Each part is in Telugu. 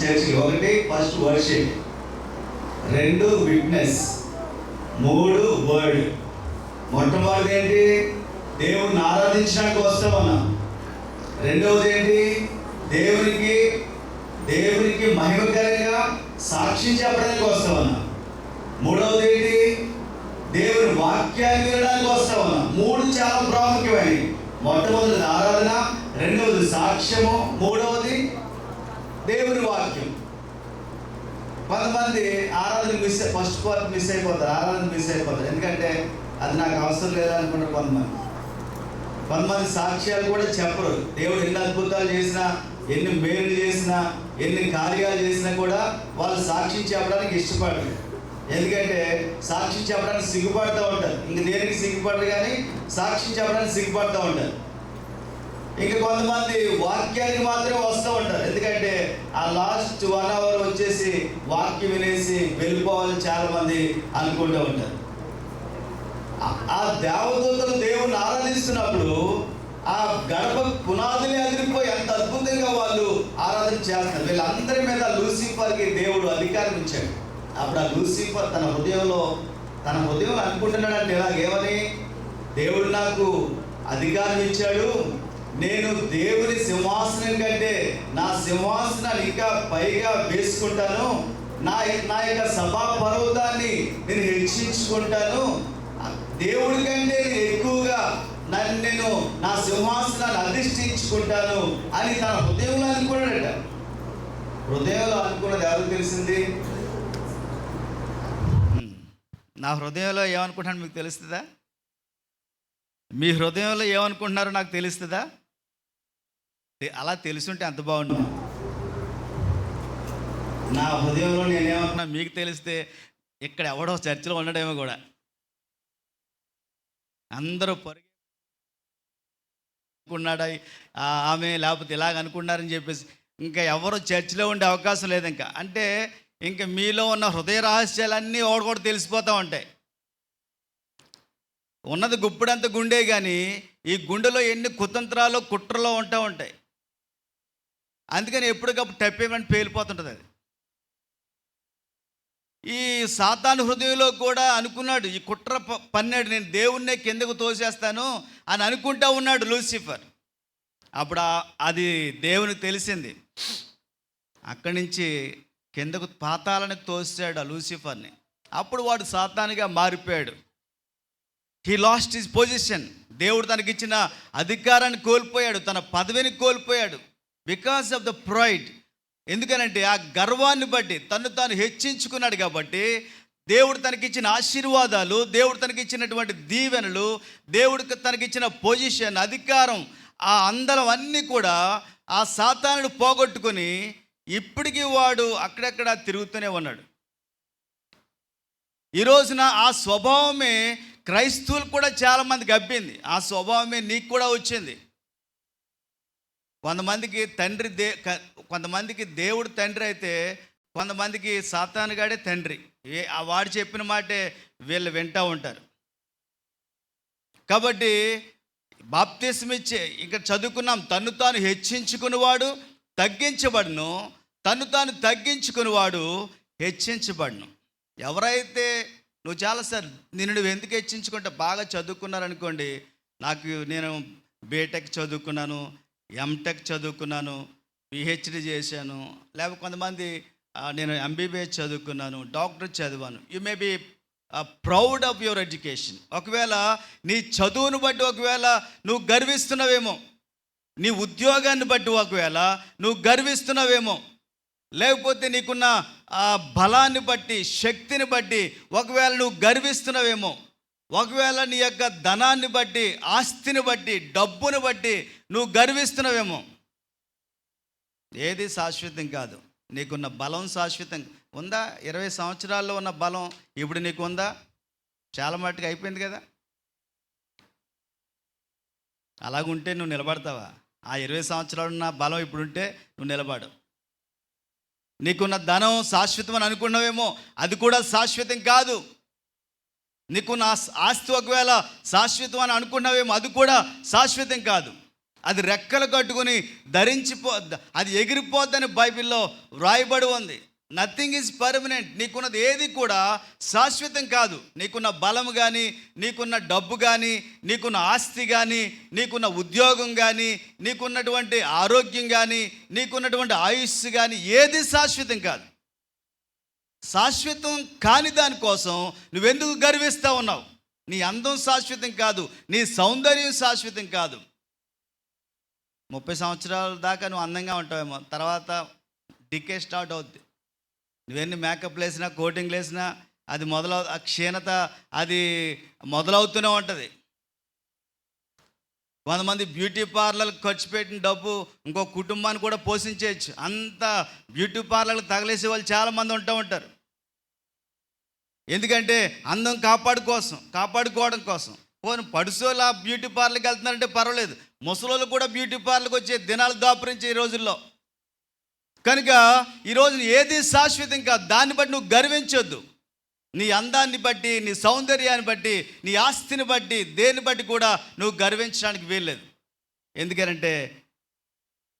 చర్చికి. ఒకటి ఫస్ట్ వర్షిప్, 2 విట్నెస్, 3 వర్డ్. మొట్టమొదటి ఏంటి? దేవుడిని ఆరాధించడానికి వస్తా ఉన్నాం. రెండవది ఏంటి? దేవునికి మహిమకరంగా సాక్షి చెప్పడానికి వస్తా ఉన్నాం. మూడవది ఏంటి? దేవుని వాక్యాన్ని వినడానికి వస్తా ఉన్నాం. 3 చాలా ప్రాముఖ్యమైనవి. మొట్టమొదటిది ఆరాధన, రెండవది సాక్ష్యము, మూడవది దేవుని వాక్యం. కొంతమంది ఆరాధన ఫస్ట్ పార్ట్ మిస్ అయిపోతారు, ఆరాధన మిస్ అయిపోతారు. ఎందుకంటే అది నాకు అవసరం లేదనుకుంటారు కొంతమంది సాక్ష్యాలు కూడా చెప్పరు. దేవుడు ఎన్ని అద్భుతాలు చేసినా, ఎన్ని మేలు చేసినా, ఎన్ని కార్యాలు చేసినా కూడా వాళ్ళు సాక్ష్యం చెప్పడానికి ఇష్టపడరు. ఎందుకంటే సాక్ష్యం చెప్పడానికి సిగ్గుపడుతూ ఉంటారు. ఇంక దేనికి సిగ్గుపడరు, కానీ సాక్ష్యం చెప్పడానికి సిగ్గుపడుతూ ఉంటారు. ఇంకా కొంతమంది వాక్యానికి మాత్రమే వస్తూ ఉంటారు. ఎందుకంటే ఆ లాస్ట్ 1 అవర్ వచ్చేసి వాక్యం వినేసి వెళ్ళిపోవాలని చాలామంది అనుకుంటూ ఉంటారు. ఆ దేవదూతలు దేవుని ఆరాధిస్తున్నప్పుడు ఆ గడప పునాదులే అదిరిపోయి ఎంత అద్భుతంగా వాళ్ళు ఆరాధన చేస్తారు. వీళ్ళందరి మీద లూసిఫర్కి దేవుడు అధికారం ఇచ్చాడు. అప్పుడు ఆ లూసిఫర్ తన హృదయంలో అనుకుంటున్నాడంటే ఇలాగేమని, దేవుడు నాకు అధికారం ఇచ్చాడు, నేను దేవుని సింహాసనం కంటే నా సింహాసనాన్ని ఇంకా పైగా వేసుకుంటాను, నా యొక్క సభా పర్వతాన్ని నేను హెచ్చించుకుంటాను, దేవుడి కంటే నేను ఎక్కువగా నేను నా సింహాసనాన్ని అధిష్ఠించుకుంటాను అని తన హృదయంలో అనుకున్నాడట. హృదయంలో అనుకున్నది ఎవరికి తెలిసింది? నా హృదయంలో ఏమనుకుంటున్నాను మీకు తెలుస్తుందా? మీ హృదయంలో ఏమనుకుంటున్నారో నాకు తెలుస్తుందా? అలా తెలుసుంటే ఎంత బాగుండు. నా హృదయంలో నేనేమనుకున్నా మీకు తెలిస్తే ఇక్కడ ఎవడో చర్చిలో ఉండడేమో కూడా. అందరూ అనుకున్నాడా ఆమె, లేకపోతే ఇలాగ అనుకున్నారని చెప్పేసి ఇంకా ఎవరు చర్చిలో ఉండే అవకాశం లేదు. ఇంకా అంటే ఇంకా మీలో ఉన్న హృదయ రహస్యాలన్నీ ఒకటి తెలిసిపోతూ ఉంటాయి. ఉన్నది గుప్పుడంత గుండె, కానీ ఈ గుండెలో ఎన్ని కుతంత్రాలు కుట్రలో ఉంటూ ఉంటాయి. అందుకని ఎప్పటికప్పుడు టప్పేమని పేలిపోతుంటుంది అది. ఈ సాతాను హృదయంలో కూడా అనుకున్నాడు, ఈ కుట్ర పన్నాడు, నేను దేవుణ్ణే కిందకు తోసేస్తాను అని అనుకుంటా ఉన్నాడు లూసిఫర్. అప్పుడు అది దేవునికి తెలిసింది. అక్కడి నుంచి కిందకు పాతాళానికి తోసాడు ఆ లూసిఫర్ని. అప్పుడు వాడు సాతానుగా మారిపోయాడు. He lost his position. దేవుడు తనకిచ్చిన అధికారాన్ని కోల్పోయాడు, తన పదవిని కోల్పోయాడు. Because of the pride. ఎందుకనంటే ఆ గర్వాన్ని బట్టి తను తాను హెచ్చించుకున్నాడు. కాబట్టి దేవుడు తనకిచ్చిన ఆశీర్వాదాలు, దేవుడు తనకిచ్చినటువంటి దీవెనలు, దేవుడికి తనకిచ్చిన పొజిషన్, అధికారం, ఆ అందరం అన్నీ కూడా ఆ సాతానుడు పోగొట్టుకొని ఇప్పటికీ వాడు అక్కడక్కడ తిరుగుతూనే ఉన్నాడు. ఈ రోజున ఆ స్వభావమే క్రైస్తవులకు కూడా చాలామందికి అబ్బింది. ఆ స్వభావమే నీకు కూడా వచ్చింది. కొంతమందికి దేవుడు తండ్రి అయితే, కొంతమందికి సాతానుగాడే తండ్రి. వాడు చెప్పిన మాటే వీళ్ళు వింటూ ఉంటారు. కాబట్టి బాప్తిస్మిచ్చే ఇంకా చదువుకున్నాం, తన్ను తాను హెచ్చించుకునేవాడు తగ్గించబడును, తన్ను తాను తగ్గించుకునేవాడు హెచ్చించబడును. ఎవరైతే నువ్వు చాలాసార్లు నువ్వు ఎందుకు హెచ్చించుకుంటే, బాగా చదువుకున్నారనుకోండి, నేను బీటెక్ చదువుకున్నాను, ఎంటెక్ చదువుకున్నాను, పిహెచ్డి చేశాను, లేకపోతే కొంతమంది నేను ఎంబీబీఎస్ చదువుకున్నాను, డాక్టర్ చదివాను. You may be proud of your education. ఒకవేళ నీ చదువును బట్టి ఒకవేళ నువ్వు గర్విస్తున్నావేమో, నీ ఉద్యోగాన్ని బట్టి ఒకవేళ నువ్వు గర్విస్తున్నావేమో, లేకపోతే నీకున్న ఆ బలాన్ని బట్టి, శక్తిని బట్టి ఒకవేళ నువ్వు గర్విస్తున్నావేమో, ఒకవేళ నీ యొక్క ధనాన్ని బట్టి, ఆస్తిని బట్టి, డబ్బును బట్టి నువ్వు గర్విస్తున్నావేమో. ఏది శాశ్వతం కాదు. నీకున్న బలం శాశ్వతం ఉందా? 20 సంవత్సరాల్లో ఉన్న బలం ఇప్పుడు నీకు ఉందా? చాలా మట్టుకు అయిపోయింది కదా. అలాగుంటే నువ్వు నిలబడతావా? ఆ 20 సంవత్సరాలు ఉన్న బలం ఇప్పుడుంటే నువ్వు నిలబడు. నీకున్న ధనం శాశ్వతం అని అనుకున్నావేమో, అది కూడా శాశ్వతం కాదు. నీకున్న ఆస్తి ఒకవేళ శాశ్వతం అని అనుకున్నావేమో, అది కూడా శాశ్వతం కాదు. అది రెక్కలు కట్టుకుని అది ఎగిరిపోద్దని బైబిల్లో వ్రాయబడి ఉంది. Nothing is permanent. నీకున్నది ఏది కూడా శాశ్వతం కాదు. నీకున్న బలం కానీ, నీకున్న డబ్బు కానీ, నీకున్న ఆస్తి కానీ, నీకున్న ఉద్యోగం కానీ, నీకున్నటువంటి ఆరోగ్యం కానీ, నీకున్నటువంటి ఆయుస్సు కానీ ఏది శాశ్వతం కాదు. శాశ్వతం కాని దానికోసం నువ్వెందుకు గర్విస్తూ ఉన్నావు? నీ అందం శాశ్వతం కాదు, నీ సౌందర్యం శాశ్వతం కాదు. 30 సంవత్సరాల దాకా నువ్వు అందంగా ఉంటావేమో, తర్వాత డికే స్టార్ట్ అవుద్ది. నువ్వెన్ని మేకప్లు వేసినా, కోటింగ్లు వేసినా అది ఆ క్షీణత అది మొదలవుతూనే ఉంటుంది. కొంతమంది బ్యూటీ పార్లర్కి ఖర్చు పెట్టిన డబ్బు ఇంకో కుటుంబాన్ని కూడా పోషించవచ్చు. అంత బ్యూటీ పార్లర్కి తగలేసే వాళ్ళు చాలామంది ఉంటారు. ఎందుకంటే అందం కాపాడుకోవడం కోసం. పోనీ పడుసోళ్ళు ఆ బ్యూటీ పార్లర్కి వెళ్తున్నారంటే పర్వాలేదు, ముసలోళ్ళు కూడా బ్యూటీ పార్లర్కి వచ్చే దినాలు దాపురించే ఈ రోజుల్లో. కనుక ఈరోజు ఏది శాశ్వతం కాదు. దాన్ని బట్టి నువ్వు గర్వించొద్దు. నీ అందాన్ని బట్టి, నీ సౌందర్యాన్ని బట్టి, నీ ఆస్తిని బట్టి, దేన్ని బట్టి కూడా నువ్వు గర్వించడానికి వీల్లేదు. ఎందుకంటే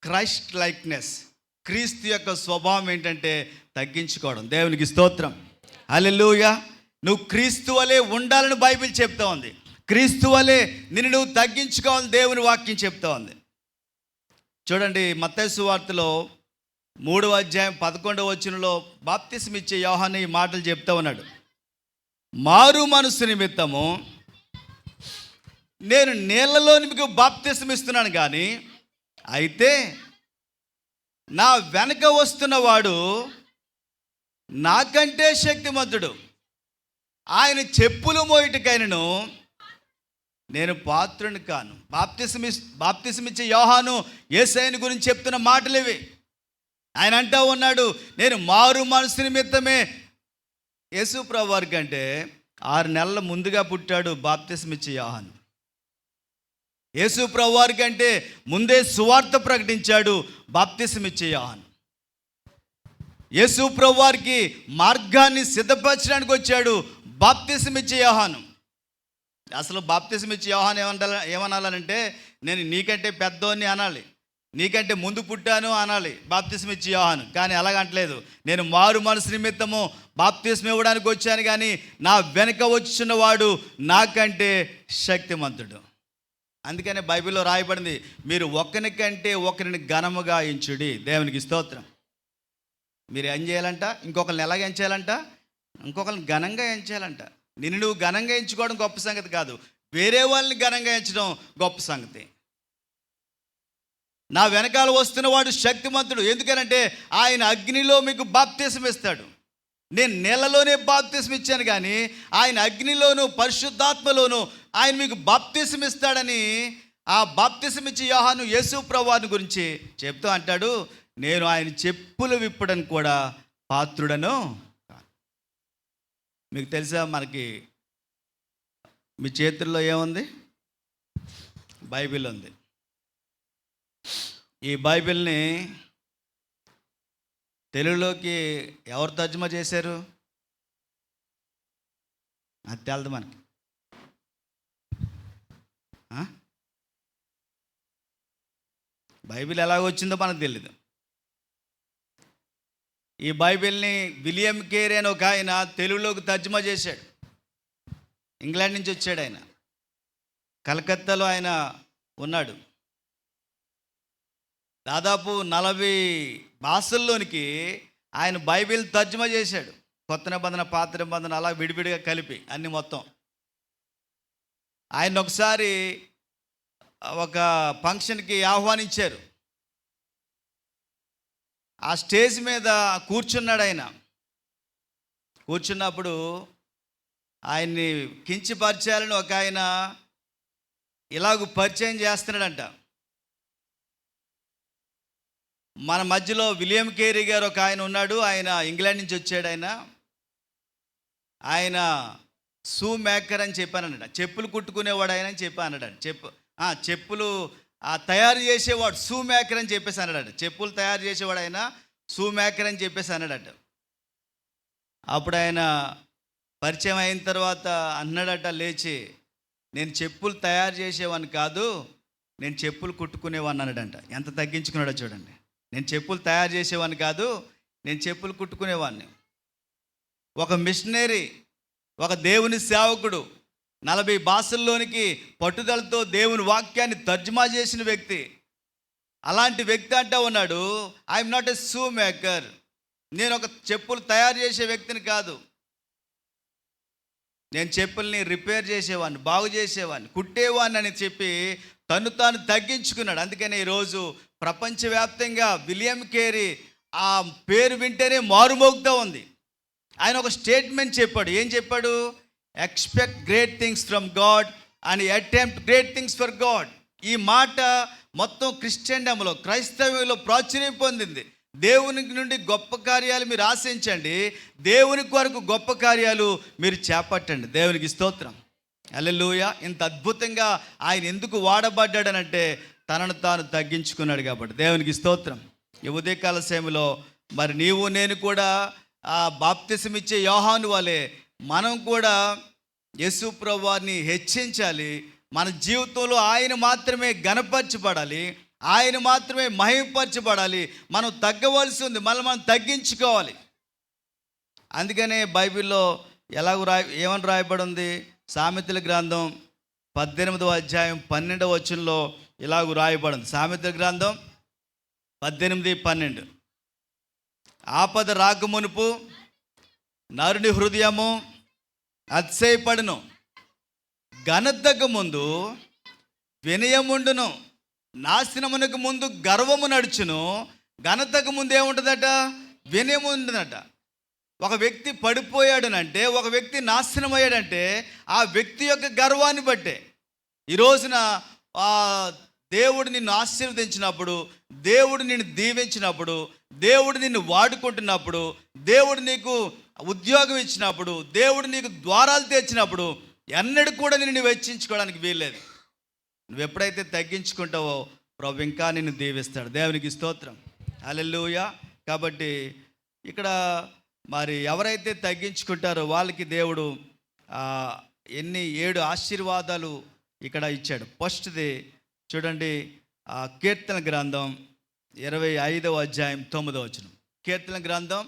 క్రైస్ట్ లైక్నెస్, క్రీస్తు యొక్క స్వభావం ఏంటంటే తగ్గించుకోవడం. దేవునికి స్తోత్రం, హల్లెలూయా. నువ్వు క్రీస్తు వలె ఉండాలని బైబిల్ చెప్తా ఉంది. క్రీస్తు వలె నిన్ను నువ్వు తగ్గించుకోవాలని దేవుని వాక్యం చెప్తా ఉంది. చూడండి, మత్తయి సువార్తలో 3వ అధ్యాయం 11వ వచనంలో బాప్తిసం ఇచ్చే యోహాను ఈ మాటలు చెప్తా ఉన్నాడు. మారు మనసు నిమిత్తము నేను నీళ్లలో మీకు బాప్తిసం ఇస్తున్నాను, కానీ అయితే నా వెనక వస్తున్నవాడు నాకంటే శక్తిమంతుడు, ఆయన చెప్పులు మోయుటకైనను నేను పాత్రుని కాను. బాప్తిసం ఇచ్చే యోహాను యేసయ్యను గురించి చెప్తున్న మాటలు ఇవి. ఆయన అంటూ ఉన్నాడు, నేను మారు మనసు నిమిత్తమే. యేసు ప్రభువు వారి కంటే 6 నెలల ముందుగా పుట్టాడు బాప్తిసం ఇచ్చే యోహాను. యేసు ప్రభువు వారి కంటే ముందే సువార్త ప్రకటించాడు బాప్తిసం ఇచ్చే యోహాను. యేసు ప్రభువు వారికి మార్గాన్ని సిద్ధపరచడానికి వచ్చాడు బాప్తిసం ఇచ్చే యోహాను. అసలు బాప్తిసం ఇచ్చే యోహాను ఏమనాలంటే, నేను నీకంటే పెద్దోన్ని అనాలి, నీకంటే ముందు పుట్టాను అనాలి బాప్తిసం ఇచ్చే యోహాను. కానీ అలాగంటలేదు. నేను మారు మనసు నిమిత్తము బాప్తిసం ఇవ్వడానికి వచ్చాను, కానీ నా వెనక వచ్చినవాడు నాకంటే శక్తిమంతుడు. అందుకనే బైబిల్లో రాయబడింది, మీరు ఒకరికంటే ఒకరిని ఘనముగా ఎంచుడి. దేవునికి స్తోత్రం. మీరు ఏం చేయాలంట? ఇంకొకరిని ఎలాగ ఎంచాలంట? ఇంకొకరిని ఘనంగా ఎంచాలంట. నిన్ను నువ్వు ఘనంగా ఎంచుకోవడం గొప్ప సంగతి కాదు, వేరే వాళ్ళని ఘనంగా ఎంచడం గొప్ప సంగతి. నా వెనకాల వస్తున్నవాడు శక్తిమంతుడు, ఎందుకనంటే ఆయన అగ్నిలో మీకు బాప్తిసం ఇస్తాడు. నేను నీళ్ళలోనే బాప్తిసం ఇచ్చాను, కానీ ఆయన అగ్నిలోను పరిశుద్ధాత్మలోను ఆయన మీకు బాప్తిసం ఇస్తాడని ఆ బాప్తిసం ఇచ్చే యోహాను యేసు ప్రభువుని గురించి చెప్తూ అంటాడు, నేను ఆయన చెప్పులు విప్పడానికి కూడా పాత్రుడను. మీకు తెలుసా, మనకి మీ చేతుల్లో ఏముంది? బైబిల్ ఉంది. ఈ బైబిల్ని తెలుగులోకి ఎవరు తర్జుమా చేశారు? అది తెలదు మనకి. బైబిల్ ఎలాగ వచ్చిందో మనకు తెలీదు. ఈ బైబిల్ని విలియం కేరీ అని ఒక ఆయన తెలుగులోకి తర్జుమా చేశాడు. ఇంగ్లాండ్ నుంచి వచ్చాడు ఆయన, కలకత్తాలో ఆయన ఉన్నాడు. దాదాపు 40 భాషల్లోనికి ఆయన బైబిల్ తర్జుమా చేశాడు. కొత్త నిబంధన, పాత నిబంధన అలా విడివిడిగా కలిపి అన్ని మొత్తం. ఆయన ఒకసారి ఒక ఫంక్షన్కి ఆహ్వానించారు. ఆ స్టేజ్ మీద కూర్చున్నాడు. ఆయన కూర్చున్నప్పుడు ఆయన్ని కించపరిచాలని ఒక ఆయన ఇలాగ పరిచయం చేస్తున్నాడంట. మన మధ్యలో విలియం కేరీ గారు ఒక ఆయన ఉన్నాడు. ఆయన ఇంగ్లాండ్ నుంచి వచ్చాడు. ఆయన షూ మేకర్ అని చెప్పానట. చెప్పులు కుట్టుకునేవాడు ఆయన అని చెప్పానట. చెప్పులు తయారు చేసేవాడు షూ మేకర్ అని చెప్పేసి అన్నాడట. చెప్పులు తయారు చేసేవాడు ఆయన షూ మేకర్ అని చెప్పేసి అన్నాడట. అప్పుడు ఆయన పరిచయం అయిన తర్వాత అన్నాడట లేచి, నేను చెప్పులు తయారు చేసేవాడిని కాదు, నేను చెప్పులు కుట్టుకునేవాడిని అన్నాడంట. ఎంత తగ్గించుకున్నాడో చూడండి. నేను చెప్పులు తయారు చేసేవాడిని కాదు, నేను చెప్పులు కుట్టుకునేవాడిని. ఒక మిషనరీ, ఒక దేవుని సేవకుడు, 40 భాషల్లోనికి పట్టుదలతో దేవుని వాక్యాన్ని తర్జుమా చేసిన వ్యక్తి. అలాంటి వ్యక్తి అంటా ఉన్నాడు, I'm not a shoe maker, నేను ఒక చెప్పులు తయారు చేసే వ్యక్తిని కాదు, నేను చెప్పుల్ని రిపేర్ చేసేవాడిని, బాగు చేసేవాడిని, కుట్టేవాడిని అని చెప్పి తను తాను తగ్గించుకున్నాడు. అందుకని ఈరోజు ప్రపంచవ్యాప్తంగా విలియం కేరీ ఆ పేరు వింటేనే మారుమోగుతూ ఉంది. ఆయన ఒక స్టేట్మెంట్ చెప్పాడు. ఏం చెప్పాడు? Expect great things from God and attempt great things for God. ఈ మాట మొత్తం క్రిస్టియన్డంలో, క్రైస్తవ్యంలో ప్రాచుర్యం పొందింది. దేవునికి నుండి గొప్ప కార్యాలు మీరు ఆశించండి, దేవుని కొరకు గొప్ప కార్యాలు మీరు చేపట్టండి. దేవునికి స్తోత్రం, హల్లెలూయా. ఇంత అద్భుతంగా ఆయన ఎందుకు వాడబడ్డాడనంటే తనను తాను తగ్గించుకున్నాడు కాబట్టి. దేవునికి స్తోత్రం. ఈ ఉదయకాల సమయంలో మరి నీవు నేను కూడా ఆ బాప్తిసం ఇచ్చే యోహాను వలె మనం కూడా యేసు ప్రభువారిని హెచ్చించాలి. మన జీవితంలో ఆయన మాత్రమే ఘనపరచబడాలి, ఆయన మాత్రమే మహిమపరచబడాలి. మనం తగ్గవలసి ఉంది, మనం తగ్గించుకోవాలి. అందుకనే బైబిల్లో ఏమని రాయబడి ఉంది? సామెతల గ్రంథం 18వ అధ్యాయం 12వ వచనంలో ఇలాగూ రాయబడింది. సామెతల గ్రంథం 18:12. ఆపద రాకమునుపు నరుని హృదయము అతిశయపడును, ఘనతకు ముందు వినయముండును, నాశనమునకు ముందు గర్వము నడుచును. ఘనతకు ముందు ఏముంటుందట? వినయము ఉంటుందట. ఒక వ్యక్తి పడిపోయాడనంటే, ఒక వ్యక్తి నాశనం అయ్యాడంటే ఆ వ్యక్తి యొక్క గర్వాన్ని బట్టే. ఈ రోజున దేవుడు నిన్ను ఆశీర్వదించినప్పుడు, దేవుడు నిన్ను దీవించినప్పుడు, దేవుడు నిన్ను వాడుకుంటున్నప్పుడు, దేవుడు నీకు ఉద్యోగం ఇచ్చినప్పుడు, దేవుడు నీకు ద్వారాలు తెచ్చినప్పుడు ఎన్నడూ కూడా నిన్ను వెచ్చించుకోవడానికి వీల్లేదు. నువ్వు ఎప్పుడైతే తగ్గించుకుంటావో ప్రభు ఇంకా నిన్ను దీవిస్తాడు. దేవునికి స్తోత్రం, హల్లెలూయా. కాబట్టి ఇక్కడ మరి ఎవరైతే తగ్గించుకుంటారో వాళ్ళకి దేవుడు 7 ఆశీర్వాదాలు ఇక్కడ ఇచ్చాడు. ఫస్ట్ది చూడండి, కీర్తన గ్రంథం 25వ అధ్యాయం 9వ వచనం. కీర్తన గ్రంథం,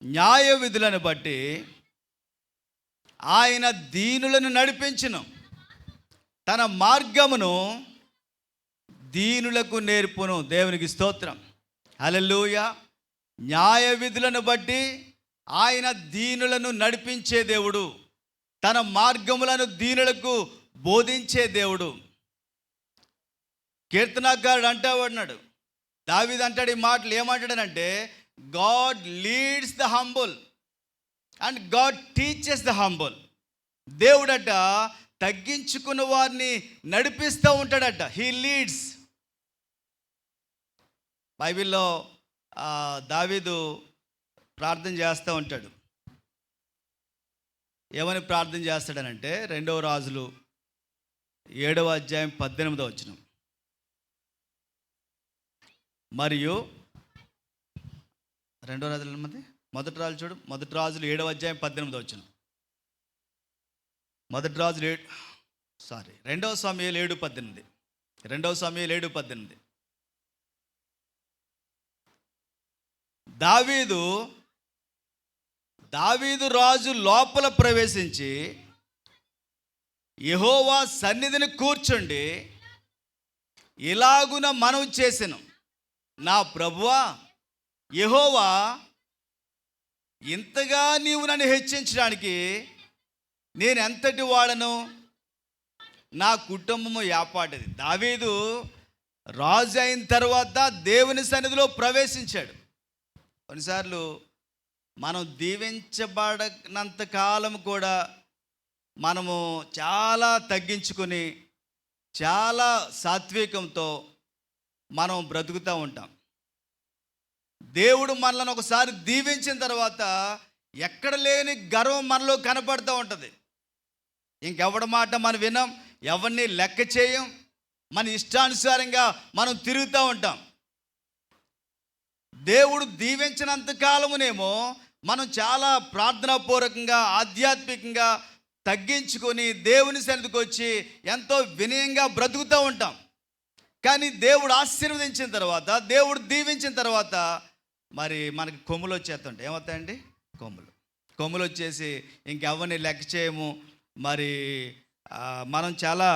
న్యాయ విధులను బట్టి ఆయన దీనులను నడిపించును, తన మార్గమును దీనులకు నేర్పును. దేవునికి స్తోత్రం, హల్లెలూయా. న్యాయ విధులను బట్టి ఆయన దీనులను నడిపించే దేవుడు, తన మార్గములను దీనులకు బోధించే దేవుడు. కీర్తనకారుడు అంటాడు, దావీదు అంటాడు ఈ మాటలు. ఏమంటాడనంటే, God leads the humble and God teaches the humble. దేవుడట తగ్గించుకున్న వారిని నడిపిస్తూ ఉంటాడట. He leads. బైబిల్లో దావీదు ప్రార్థన చేస్తూ ఉంటాడు. ఏమని ప్రార్థన చేస్తాడనంటే 2వ రాజులు 7వ అధ్యాయం 18వ వచనం. మరియు 2వ రాజులు మొదటి రాజు చూడు, మొదటి రాజులు 7వ అధ్యాయం 18వ వచనం. 2వ సమూయేలు 7:18. 2వ సమూయేలు 7:18. దావీదు రాజు లోపల ప్రవేశించి యెహోవా సన్నిధిని కూర్చుండి ఇలాగున మనవి చేసెను, నా ప్రభువా యెహోవా, ఇంతగా నీవు నన్ను హెచ్చించడానికి నేను ఎంతటి వాడను, నా కుటుంబము యాపాటిది. దావీదు రాజు అయిన తర్వాత దేవుని సన్నిధిలో ప్రవేశించాడు. కొన్నిసార్లు మనం దీవించబడనంత కాలం కూడా మనము చాలా తగ్గించుకొని చాలా సాత్వికంతో మనం బ్రతుకుతూ ఉంటాం. దేవుడు మనల్ని ఒకసారి దీవించిన తర్వాత ఎక్కడ లేని గర్వం మనలో కనపడుతూ ఉంటుంది. ఇంకెవడి మాట మనం వినం, ఎవరిని లెక్క చేయం, మన ఇష్టానుసారంగా మనం తిరుగుతూ ఉంటాం. దేవుడు దీవించినంత కాలమునేమో మనం చాలా ప్రార్థనాపూర్వకంగా, ఆధ్యాత్మికంగా తగ్గించుకొని దేవుని సన్నిధికి వచ్చి ఎంతో వినయంగా బ్రతుకుతూ ఉంటాం. కానీ దేవుడు ఆశీర్వదించిన తర్వాత, దేవుడు దీవించిన తర్వాత మరి మనకి కొమ్ములు వచ్చేస్తుంటాయి. ఏమవుతాయండి? కొమ్ములు వచ్చేసి ఇంకెవరిని లెక్క చేయము. మరి మనం చాలా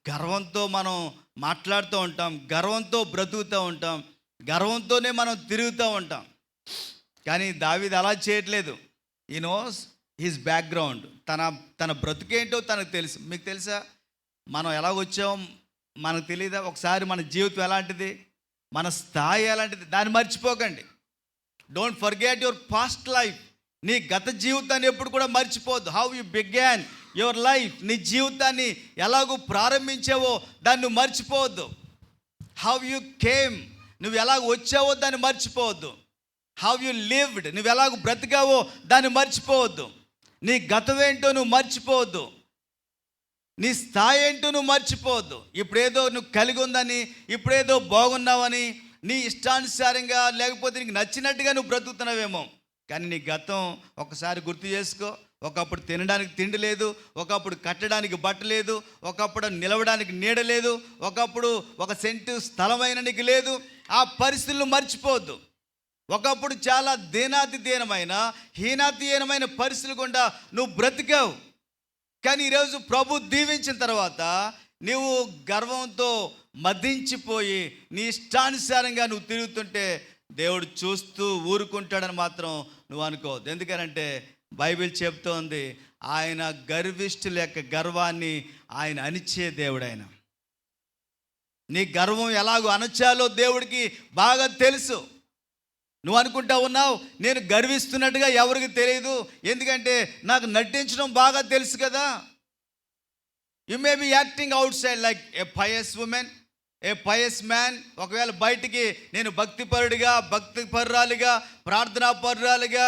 గర్వంతో మనం మాట్లాడుతూ ఉంటాం, గర్వంతో బ్రతుకుతూ ఉంటాం, గర్వంతోనే మనం తిరుగుతూ ఉంటాం. కానీ దావీదు అలా చేయట్లేదు. ఈ నోస్ హిస్ బ్యాక్గ్రౌండ్, తన బ్రతుకేంటో తనకు తెలుసు. మీకు తెలుసా మనం ఎలాగొచ్చాం? మనకు తెలియదా? ఒకసారి మన జీవితం ఎలాంటిది, మన స్థాయి ఎలాంటిది, దాన్ని మర్చిపోకండి. Don't forget your past life. నీ గత జీవితాన్ని ఎప్పుడు కూడా మర్చిపోవద్దు. How you began your life, నీ జీవితాన్ని ఎలాగో ప్రారంభించావో దాన్ని నువ్వు మర్చిపోవద్దు. హౌ యు కేమ్, నువ్వు ఎలాగ వచ్చావో దాన్ని మర్చిపోవద్దు. హౌ యు లివ్డ్, నువ్వు ఎలాగో బ్రతికావో దాన్ని మర్చిపోవద్దు. నీ గతం ఏంటో నువ్వు మర్చిపోవద్దు. నీ స్థాయి ఏంటో నువ్వు మర్చిపోవద్దు. ఇప్పుడేదో నువ్వు కలిగి ఉందని, ఇప్పుడేదో బాగున్నావని, నీ ఇష్టానుసారంగా లేకపోతే నీకు నచ్చినట్టుగా నువ్వు బ్రతుకుతున్నావేమో. కానీ నీ గతం ఒకసారి గుర్తు చేసుకో. ఒకప్పుడు తినడానికి తిండి లేదు, ఒకప్పుడు కట్టడానికి బట్ట లేదు, ఒకప్పుడు నిలవడానికి నీడ లేదు, ఒకప్పుడు ఒక సెంటు స్థలమైన నీకు లేదు. ఆ పరిస్థితులను మర్చిపోవద్దు. ఒకప్పుడు చాలా హీనాతిహీనమైన పరిస్థితులు గుండా నువ్వు బ్రతికావు. కానీ ఈరోజు ప్రభు దీవించిన తర్వాత నువ్వు గర్వంతో మదించిపోయి నీ ఇష్టానుసారంగా నువ్వు తిరుగుతుంటే దేవుడు చూస్తూ ఊరుకుంటాడని మాత్రం నువ్వు అనుకోవద్దు. ఎందుకనంటే బైబిల్ చెప్తోంది, ఆయన గర్విష్ఠుల యొక్క గర్వాన్ని ఆయన అణిచే దేవుడు. ఆయన నీ గర్వం ఎలాగో అణచాలో దేవుడికి బాగా తెలుసు. నువ్వు అనుకుంటా ఉన్నావు నేను గర్విస్తున్నట్టుగా ఎవరికి తెలియదు, ఎందుకంటే నాకు నటించడం బాగా తెలుసు కదా. You may be acting out side like A pious women, A pious man. ఒకవేళ బయటికి నేను భక్తిపరురాలిగా, ప్రార్థనాపరురాలిగా,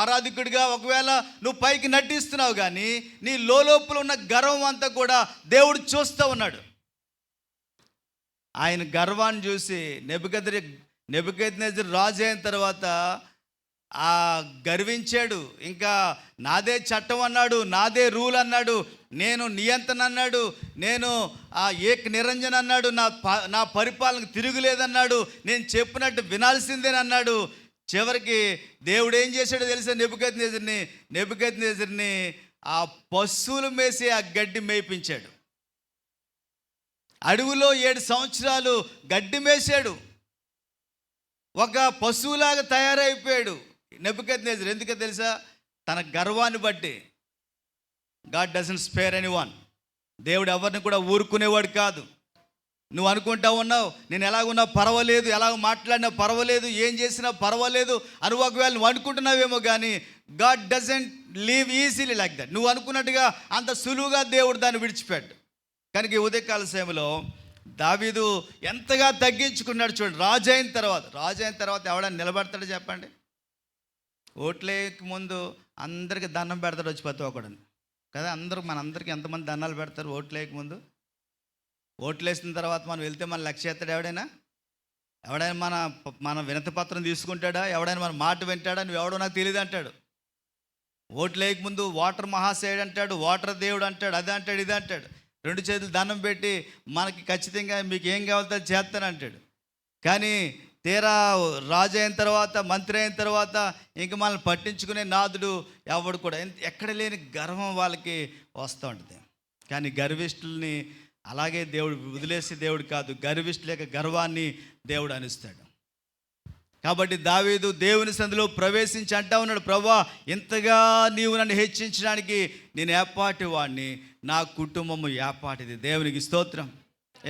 ఆరాధికుడిగా ఒకవేళ నువ్వు పైకి నటిస్తున్నావు, కానీ నీ లోపల ఉన్న గర్వం అంతా కూడా దేవుడు చూస్తూ ఉన్నాడు. ఆయన గర్వాన్ని చూసి నెబుకద్నెజరు రాజు అయిన తర్వాత గర్వించాడు. ఇంకా నాదే చట్టం అన్నాడు, నాదే రూల్ అన్నాడు, నేను నియంత్రణ అన్నాడు, నేను ఏక నిరంజన్ అన్నాడు, నా పరిపాలనకు తిరుగులేదన్నాడు, నేను చెప్పినట్టు వినాల్సిందేనన్నాడు. చివరికి దేవుడు ఏం చేశాడో తెలుసా? నెబుకద్నెజరుని ఆ పశువులు మేసి ఆ గడ్డి మేయించాడు. అడవిలో 7 సంవత్సరాలు గడ్డి మేసాడు. ఒక పశువులాగా తయారైపోయాడు నెబుకద్నెజరు. ఎందుకో తెలుసా? తన గర్వాన్ని బట్టి. God doesn't spare anyone. దేవుడు ఎవరిని కూడా ఊరుకునేవాడు కాదు. నువ్వు అనుకుంటా ఉన్నావు నేను ఎలాగున్నా పర్వాలేదు, ఎలాగ మాట్లాడినా పర్వాలేదు, ఏం చేసినా పర్వాలేదు అని ఒకవేళ నువ్వు అనుకుంటున్నావేమో, కానీ God doesn't leave easily like that. నువ్వు అనుకున్నట్టుగా అంత సులువుగా దేవుడు దాన్ని విడిచిపెట్టు. కనుక ఈ ఉదయకాల సమయంలో దావీదు ఎంతగా తగ్గించుకున్నాడు చూడండి. రాజు అయిన తర్వాత ఎవడైనా నిలబడతాడో చెప్పండి? ఓట్లేక ముందు అందరికి దండం పెడతాడు వచ్చి ప్రతి ఒక్కడు కదా. మనందరికీ ఎంతమంది దండాలు పెడతారు ఓట్లేక ముందు? ఓట్లేసిన తర్వాత మనం వెళ్తే మన లక్ష్య ఎత్తాడు ఎవడైనా మన వినతి పత్రం తీసుకుంటాడా? ఎవడైనా మన మాట వింటాడా? నువ్వు ఎవడో నాకు తెలియదు అంటాడు. ఓట్లు లేకముందు వాటర్ మహాశయుడు అంటాడు, వాటర్ దేవుడు అంటాడు, అది అంటాడు, ఇది అంటాడు. 2 చేతులు దండం పెట్టి మనకి ఖచ్చితంగా మీకు ఏం కావాలో చేస్తానంటాడు. కానీ తీరా రాజు అయిన తర్వాత, మంత్రి అయిన తర్వాత ఇంక మనల్ని పట్టించుకునే నాదుడు ఎవడు కూడా. ఎక్కడ లేని గర్వం వాళ్ళకి వస్తూ ఉంటుంది. కానీ గర్విష్ఠుల్ని అలాగే దేవుడు వదిలేసే దేవుడు కాదు. గర్విష్ఠుల యొక్క గర్వాన్ని దేవుడు అనిస్తాడు. కాబట్టి దావీదు దేవుని సంధిలో ప్రవేశించి అంటా ఉన్నాడు, ప్రభువా ఇంతగా నీవు నన్ను హెచ్చించడానికి నేను ఏపాటి వాడిని, నా కుటుంబము ఏపాటిది. దేవునికి స్తోత్రం.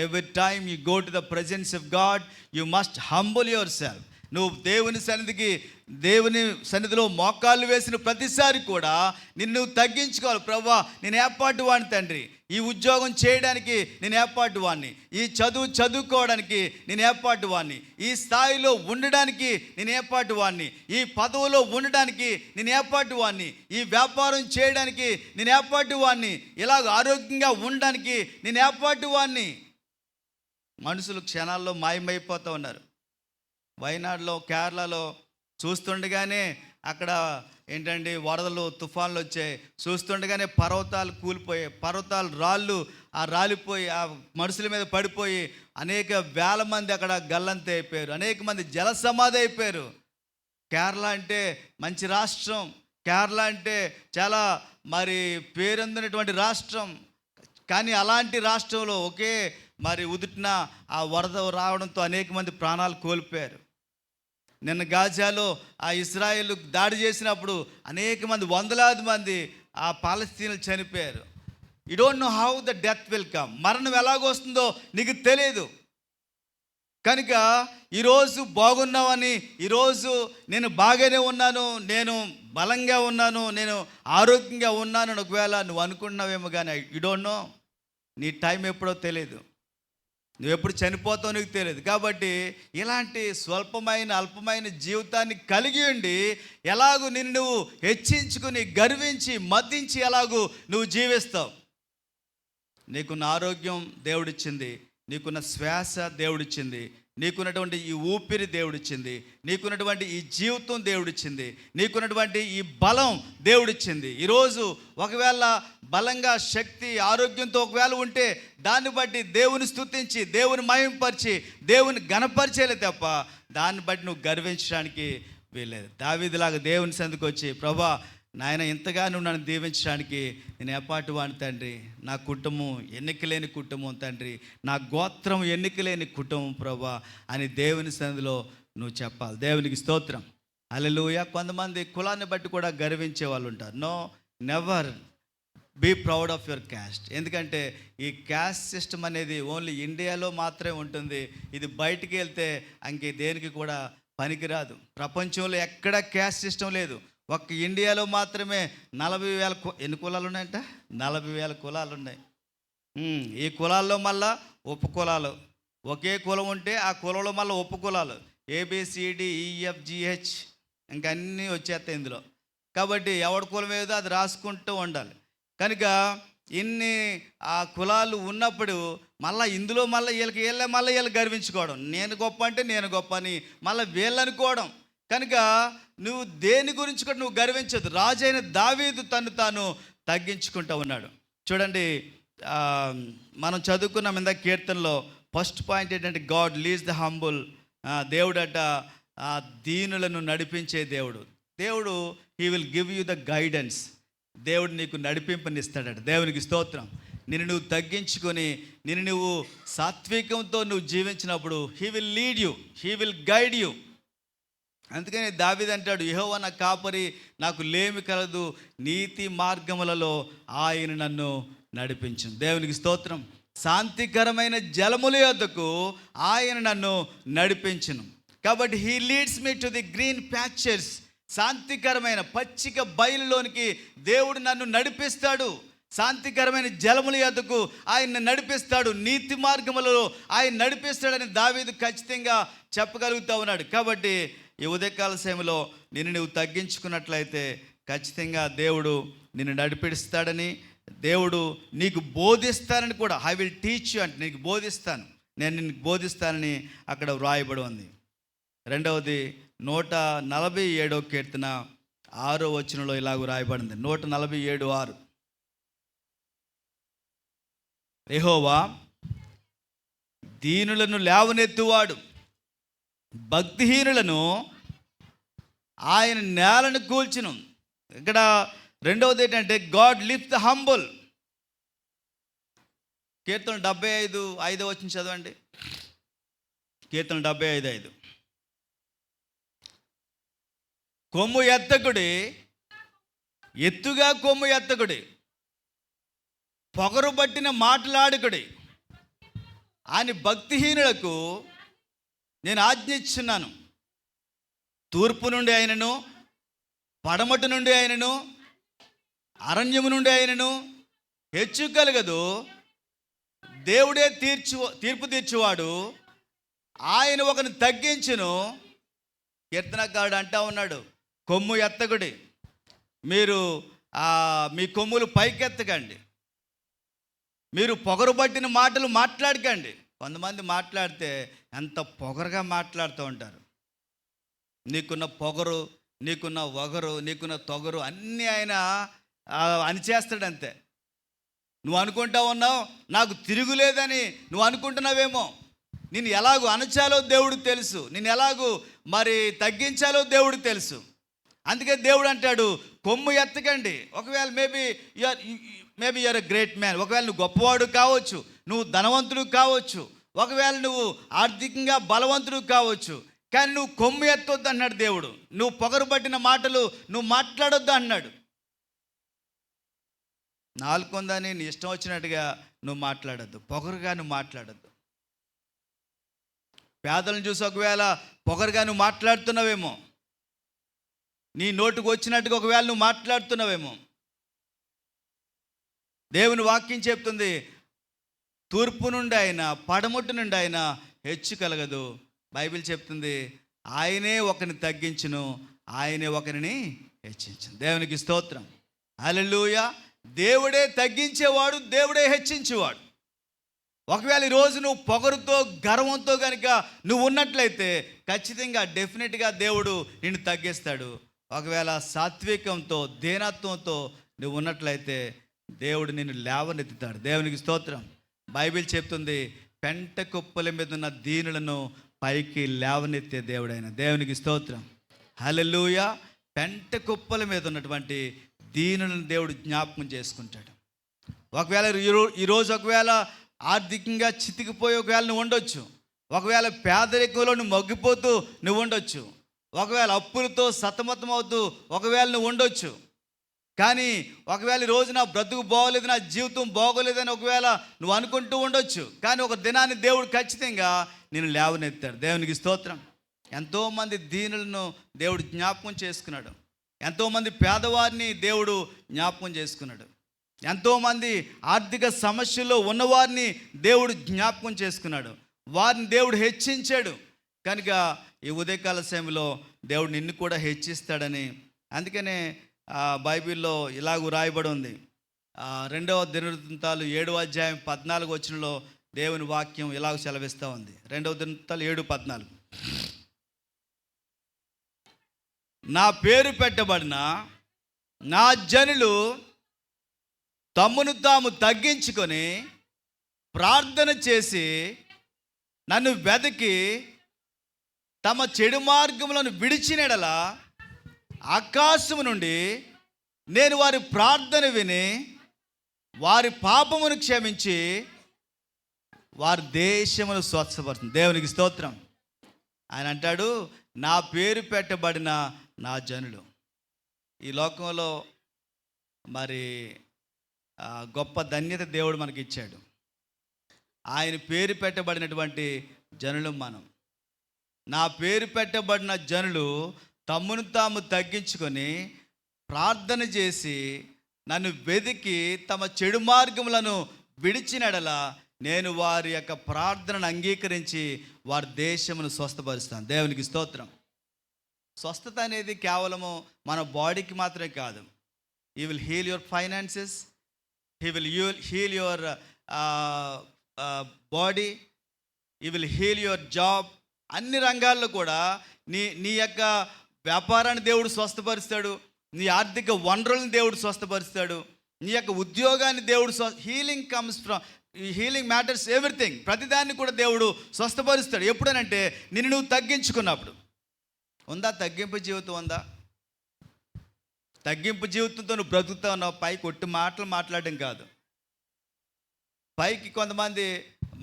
Every time you go to the presence of God you must humble your self. నువ్వు దేవుని సన్నిధిలో మోకాళ్ళు వేసిన ప్రతిసారి కూడా నిన్ను తగ్గించుకోవాలి. ప్రభువా నేను ఏపాటి వాడిని తండ్రి, ఈ ఉద్యోగం చేయడానికి నేను ఏపాటి వాడిని, ఈ చదువుకోవడానికి నేను ఏపాటి వాడిని, ఈ స్థాయిలో ఉండడానికి నేను ఏపాటి వాడిని, ఈ పదవిలో ఉండడానికి నేను ఏపాటి వాడిని, ఈ వ్యాపారం చేయడానికి నేను ఏపాటి వాడిని, ఇలాగ ఆరోగ్యంగా ఉండడానికి నేను ఏపాటి వాడిని. మనుషులు క్షణాల్లో మాయమైపోతూ ఉన్నారు. వైనాడులో, కేరళలో చూస్తుండగానే అక్కడ ఏంటండి వరదలు తుఫాన్లు వచ్చాయి. చూస్తుండగానే పర్వతాలు కూలిపోయాయి, పర్వతాలు రాలిపోయి ఆ మనుషుల మీద పడిపోయి అనేక వేల మంది అక్కడ గల్లంత అయిపోయారు, అనేక మంది జల సమాధి అయిపోయారు. కేరళ అంటే మంచి రాష్ట్రం, కేరళ అంటే చాలా పేరొందినటువంటి రాష్ట్రం. కానీ అలాంటి రాష్ట్రంలో ఒకే ఉదుటిన ఆ వరద రావడంతో అనేక మంది ప్రాణాలు కోల్పోయారు. నిన్న గాజాలో ఆ ఇజ్రాయేల్ దాడి చేసినప్పుడు అనేక మంది, వందలాది మంది ఆ పాలస్తీన్లు చనిపోయారు. You don't know how the death will come. మరణం ఎలాగొస్తుందో నీకు తెలియదు. కనుక ఈరోజు బాగున్నావని, ఈరోజు నేను బాగానే ఉన్నాను, నేను బలంగా ఉన్నాను, నేను ఆరోగ్యంగా ఉన్నాను అని ఒకవేళ నువ్వు అనుకుంటున్నావేమో, కానీ యు డోంట్ నో. నీ టైం ఎప్పుడో తెలియదు, నువ్వు ఎప్పుడు చనిపోతావు నీకు తెలియదు. కాబట్టి ఇలాంటి స్వల్పమైన అల్పమైన జీవితాన్ని కలిగి ఉండి ఎలాగూ నిన్ను నువ్వు హెచ్చించుకుని గర్వించి మద్దించి ఎలాగూ నువ్వు జీవిస్తావు. నీకున్న ఆరోగ్యం దేవుడిచ్చింది, నీకున్న శ్వాస దేవుడిచ్చింది, నీకున్నటువంటి ఈ ఊపిరి దేవుడిచ్చింది, నీకున్నటువంటి ఈ జీవితం దేవుడిచ్చింది, నీకున్నటువంటి ఈ బలం దేవుడిచ్చింది. ఈరోజు ఒకవేళ బలంగా శక్తి ఆరోగ్యంతో ఒకవేళ ఉంటే దాన్ని బట్టి దేవుని స్తుతించి దేవుని మహిమపరిచి దేవుని ఘనపరిచేలే తప్ప దాన్ని బట్టి నువ్వు గర్వించడానికి వీల్లేదు. దావీదులాగా దేవుని సందుకు వచ్చి, ప్రభా నాయన ఇంతగా నువ్వు నన్ను దీవించడానికి నేను ఏపాటి వాడిని తండ్రి, నా కుటుంబం ఎన్నికలేని కుటుంబం తండ్రి, నా గోత్రం ఎన్నికలేని కుటుంబం ప్రభా అని దేవుని సన్నిధిలో నువ్వు చెప్పాలి. దేవునికి స్తోత్రం, హల్లెలూయా. కొంతమంది కులాన్ని బట్టి కూడా గర్వించే వాళ్ళు ఉంటారు. No, never be proud of your caste. ఎందుకంటే ఈ క్యాస్ట్ సిస్టమ్ అనేది ఓన్లీ ఇండియాలో మాత్రమే ఉంటుంది. ఇది బయటికి వెళ్తే ఇంకే దేనికి కూడా పనికిరాదు. ప్రపంచంలో ఎక్కడ క్యాస్ట్ సిస్టమ్ లేదు. ఒక్క ఇండియాలో మాత్రమే 40,000 ఎన్ని కులాలు ఉన్నాయంట? 40,000 కులాలు ఉన్నాయి. ఈ కులాల్లో మళ్ళా ఉపకులాలు, ఒకే కులం ఉంటే ఆ కులంలో మళ్ళీ ఉపకులాలు ABCDEFGH ఇంకా అన్నీ వచ్చేస్తాయి ఇందులో. కాబట్టి ఎవడి కులం ఏదో అది రాసుకుంటూ ఉండాలి. కనుక ఇన్ని ఆ కులాలు ఉన్నప్పుడు మళ్ళీ ఇందులో మళ్ళీ వీళ్ళు గర్వించుకోవడం, నేను గొప్ప అంటే నేను గొప్ప అని మళ్ళీ వీళ్ళు అనుకోవడం. కనుక నువ్వు దేని గురించి కూడా నువ్వు గర్వించదు. రాజైన దావీదు తను తాను తగ్గించుకుంటూ ఉన్నాడు. చూడండి, మనం చదువుకున్నాం ఇందాక కీర్తనలో. ఫస్ట్ పాయింట్ ఏంటంటే గాడ్ లీడ్స్ ద హంబుల్. దేవుడట దీనులను నడిపించే దేవుడు. దేవుడు he will give you the guidance. దేవుడు నీకు నడిపింపనిస్తాడట. దేవునికి స్తోత్రం. నిన్ను నువ్వు తగ్గించుకొని నిన్ను నువ్వు సాత్వికంతో నువ్వు జీవించినప్పుడు he will lead you, he will guide you. అందుకని దావీదు అంటాడు, యెహోవా నా కాపరి, నాకు లేమి కలదు, నీతి మార్గములలో ఆయన నన్ను నడిపించును. దేవునికి స్తోత్రం. శాంతికరమైన జలముల యొద్దకు ఆయన నన్ను నడిపించును. కాబట్టి he leads me to the green pastures. శాంతికరమైన పచ్చిక బయలులోనికి దేవుడు నన్ను నడిపిస్తాడు. శాంతికరమైన జలముల యొద్దకు ఆయన నడిపిస్తాడు, నీతి మార్గములలో ఆయన నడిపిస్తాడని దావీదు ఖచ్చితంగా చెప్పగలుగుతూ ఉన్నాడు. కాబట్టి ఈ ఉదయకాల సమయంలో నిన్ను నువ్వు తగ్గించుకున్నట్లయితే ఖచ్చితంగా దేవుడు నిన్ను నడిపిస్తాడని, దేవుడు నీకు బోధిస్తానని కూడా, ఐ విల్ టీచ్ యూ అంటే నీకు బోధిస్తాను, నేను నిన్ను బోధిస్తానని అక్కడ వ్రాయబడి ఉంది. రెండవది 147వ కీర్తన 6వ వచనంలో ఇలాగ వ్రాయబడింది. 147:6. యెహోవా దీనులను లేవనెత్తువాడు, భక్తిహీనులను ఆయన నేలను కూల్చును. ఇక్కడ రెండవది ఏంటంటే గాడ్ లిఫ్ట్ ద హంబుల్. కీర్తన 75:5 వచనం చదవండి. కీర్తన 75:5. కొమ్ము ఎత్తకుడి, ఎత్తుగా కొమ్ము ఎత్తకుడి, పొగరు పట్టిన మాటలాడుకుడి అని భక్తిహీనులకు నేను ఆజ్ఞిస్తున్నాను. తూర్పు నుండి ఆయనను, పడమటి నుండి ఆయనను, అరణ్యము నుండి ఆయనను హెచ్చు కలగదు. దేవుడే తీర్పు తీర్చువాడు, ఆయన ఒకరిని తగ్గించును. కీర్తనకారుడు అంటా ఉన్నాడు, కొమ్ము ఎత్తకుడి, మీరు మీ కొమ్ములు పైకెత్తకండి, మీరు పొగరు పట్టిన మాటలు మాట్లాడకండి. కొంతమంది మాట్లాడితే ఎంత పొగరుగా మాట్లాడుతూ ఉంటారు. నీకున్న పొగరు, నీకున్న వగరు, నీకున్న తొగరు అన్నీ ఆయన అణిచేస్తాడు అంతే. నువ్వు అనుకుంటా ఉన్నావు నాకు తిరుగులేదని నువ్వు అనుకుంటున్నావేమో. నేను ఎలాగో అణచాలో దేవుడికి తెలుసు, నేను ఎలాగో మరి తగ్గించాలో దేవుడికి తెలుసు. అందుకే దేవుడు అంటాడు కొమ్ము ఎత్తకండి. ఒకవేళ maybe you are a great man, ఒకవేళ నువ్వు గొప్పవాడు కావచ్చు, నువ్వు ధనవంతుడు కావచ్చు, ఒకవేళ నువ్వు ఆర్థికంగా బలవంతుడు కావచ్చు, కానీ నువ్వు కొమ్ము ఎత్తొద్దు అన్నాడు దేవుడు. నువ్వు పొగరు పట్టిన మాటలు నువ్వు మాట్లాడొద్దు అన్నాడు. నాలుకొందని నీ ఇష్టం వచ్చినట్టుగా నువ్వు మాట్లాడద్దు, పొగరుగా నువ్వు మాట్లాడద్దు. పేదలను చూసి ఒకవేళ పొగరుగా నువ్వు మాట్లాడుతున్నావేమో, నీ నోటుకు వచ్చినట్టుగా ఒకవేళ నువ్వు మాట్లాడుతున్నావేమో. దేవుని వాక్యం చెప్తుంది తూర్పు నుండి ఆయన, పడమొట్టు నుండి ఆయన హెచ్చు కలగదు. బైబిల్ చెప్తుంది ఆయనే ఒకరిని తగ్గించును, ఆయనే ఒకరిని హెచ్చించును. దేవునికి స్తోత్రం, హల్లెలూయా. దేవుడే తగ్గించేవాడు, దేవుడే హెచ్చించేవాడు. ఒకవేళ ఈరోజు నువ్వు పొగరుతో గర్వంతో కనుక నువ్వు ఉన్నట్లయితే ఖచ్చితంగా డెఫినెట్గా దేవుడు నిన్ను తగ్గిస్తాడు. ఒకవేళ సాత్వికంతో దీనత్వంతో నువ్వు ఉన్నట్లయితే దేవుడు నిన్ను లేవనెత్తుతాడు. దేవునికి స్తోత్రం. బైబిల్ చెప్తుంది పెంట కుప్పల మీద ఉన్న దీనులను పైకి లేవనెత్తే దేవుడైన దేవునికి స్తోత్రం, హల్లెలూయా. పెంట కుప్పల మీద ఉన్నటువంటి దీనులను దేవుడు జ్ఞాపకం చేసుకుంటాడు. ఒకవేళ ఈరోజు ఒకవేళ ఆర్థికంగా చితికిపోయి ఒకవేళ నువ్వు ఉండొచ్చు, ఒకవేళ పేదరికంలో నువ్వు మగ్గిపోతూ నువ్వు ఉండొచ్చు, ఒకవేళ అప్పులతో సతమతం అవుతూ ఒకవేళ నువ్వు ఉండొచ్చు. కానీ ఒకవేళ ఈరోజు నా బ్రతుకు బాగోలేదు, నా జీవితం బాగోలేదని ఒకవేళ నువ్వు అనుకుంటూ ఉండొచ్చు. కానీ ఒక దినాన్ని దేవుడు ఖచ్చితంగా నేను లేవనెత్తాడు. దేవునికి స్తోత్రం. ఎంతోమంది దీనులను దేవుడు జ్ఞాపకం చేసుకున్నాడు, ఎంతోమంది పేదవారిని దేవుడు జ్ఞాపకం చేసుకున్నాడు, ఎంతోమంది ఆర్థిక సమస్యల్లో ఉన్నవారిని దేవుడు జ్ఞాపకం చేసుకున్నాడు, వారిని దేవుడు హెచ్చించాడు. కనుక ఈ ఉదయకాల సమయంలో దేవుడు నిన్ను కూడా హెచ్చిస్తాడని, అందుకనే బైబిల్లో ఇలాగ రాయబడి ఉంది. 2వ దినవృత్తాంతాలు 7వ అధ్యాయం 14 వచనంలో దేవుని వాక్యం ఇలాగ సెలవిస్తూ ఉంది. 2వ దినవృత్తాంతాలు 7:14. నా పేరు పెట్టబడిన నా జనులు తమ్మును తాము తగ్గించుకొని ప్రార్థన చేసి నన్ను వెదకి తమ చెడు మార్గములను విడిచిన యెడల ఆకాశము నుండి నేను వారి ప్రార్థన విని వారి పాపమును క్షమించి వారి దేశమును స్వస్థపరుస్తుంది. దేవునికి స్తోత్రం. ఆయన అంటాడు నా పేరు పెట్టబడిన నా జనులు. ఈ లోకంలో మరి గొప్ప ధన్యత దేవుడు మనకి ఇచ్చాడు. ఆయన పేరు పెట్టబడినటువంటి జనులు మనం. నా పేరు పెట్టబడిన జనులు తమ్మును తాము తగ్గించుకొని ప్రార్థన చేసి నన్ను వెదికి తమ చెడు మార్గములను విడిచిన యెడల నేను వారి యొక్క ప్రార్థనను అంగీకరించి వారి దేశమును స్వస్థపరుస్తాను. దేవునికి స్తోత్రం. స్వస్థత అనేది కేవలము మన బాడీకి మాత్రమే కాదు. He will heal your finances, he will heal your body, he will heal your job. అన్ని రంగాల్లో కూడా నీ యొక్క వ్యాపారాన్ని దేవుడు స్వస్థపరుస్తాడు, నీ ఆర్థిక వనరులను దేవుడు స్వస్థపరుస్తాడు, నీ యొక్క ఉద్యోగాన్ని దేవుడు healing comes from healing matters everything. ప్రతిదాన్ని కూడా దేవుడు స్వస్థపరుస్తాడు. ఎప్పుడనంటే నిన్ను నువ్వు తగ్గించుకున్నప్పుడు. ఉందా తగ్గింపు జీవితం? ఉందా తగ్గింపు జీవితంతో నువ్వు బ్రతుకుతా ఉన్నావు? పైకి ఒట్టి మాటలు మాట్లాడడం కాదు. పైకి కొంతమంది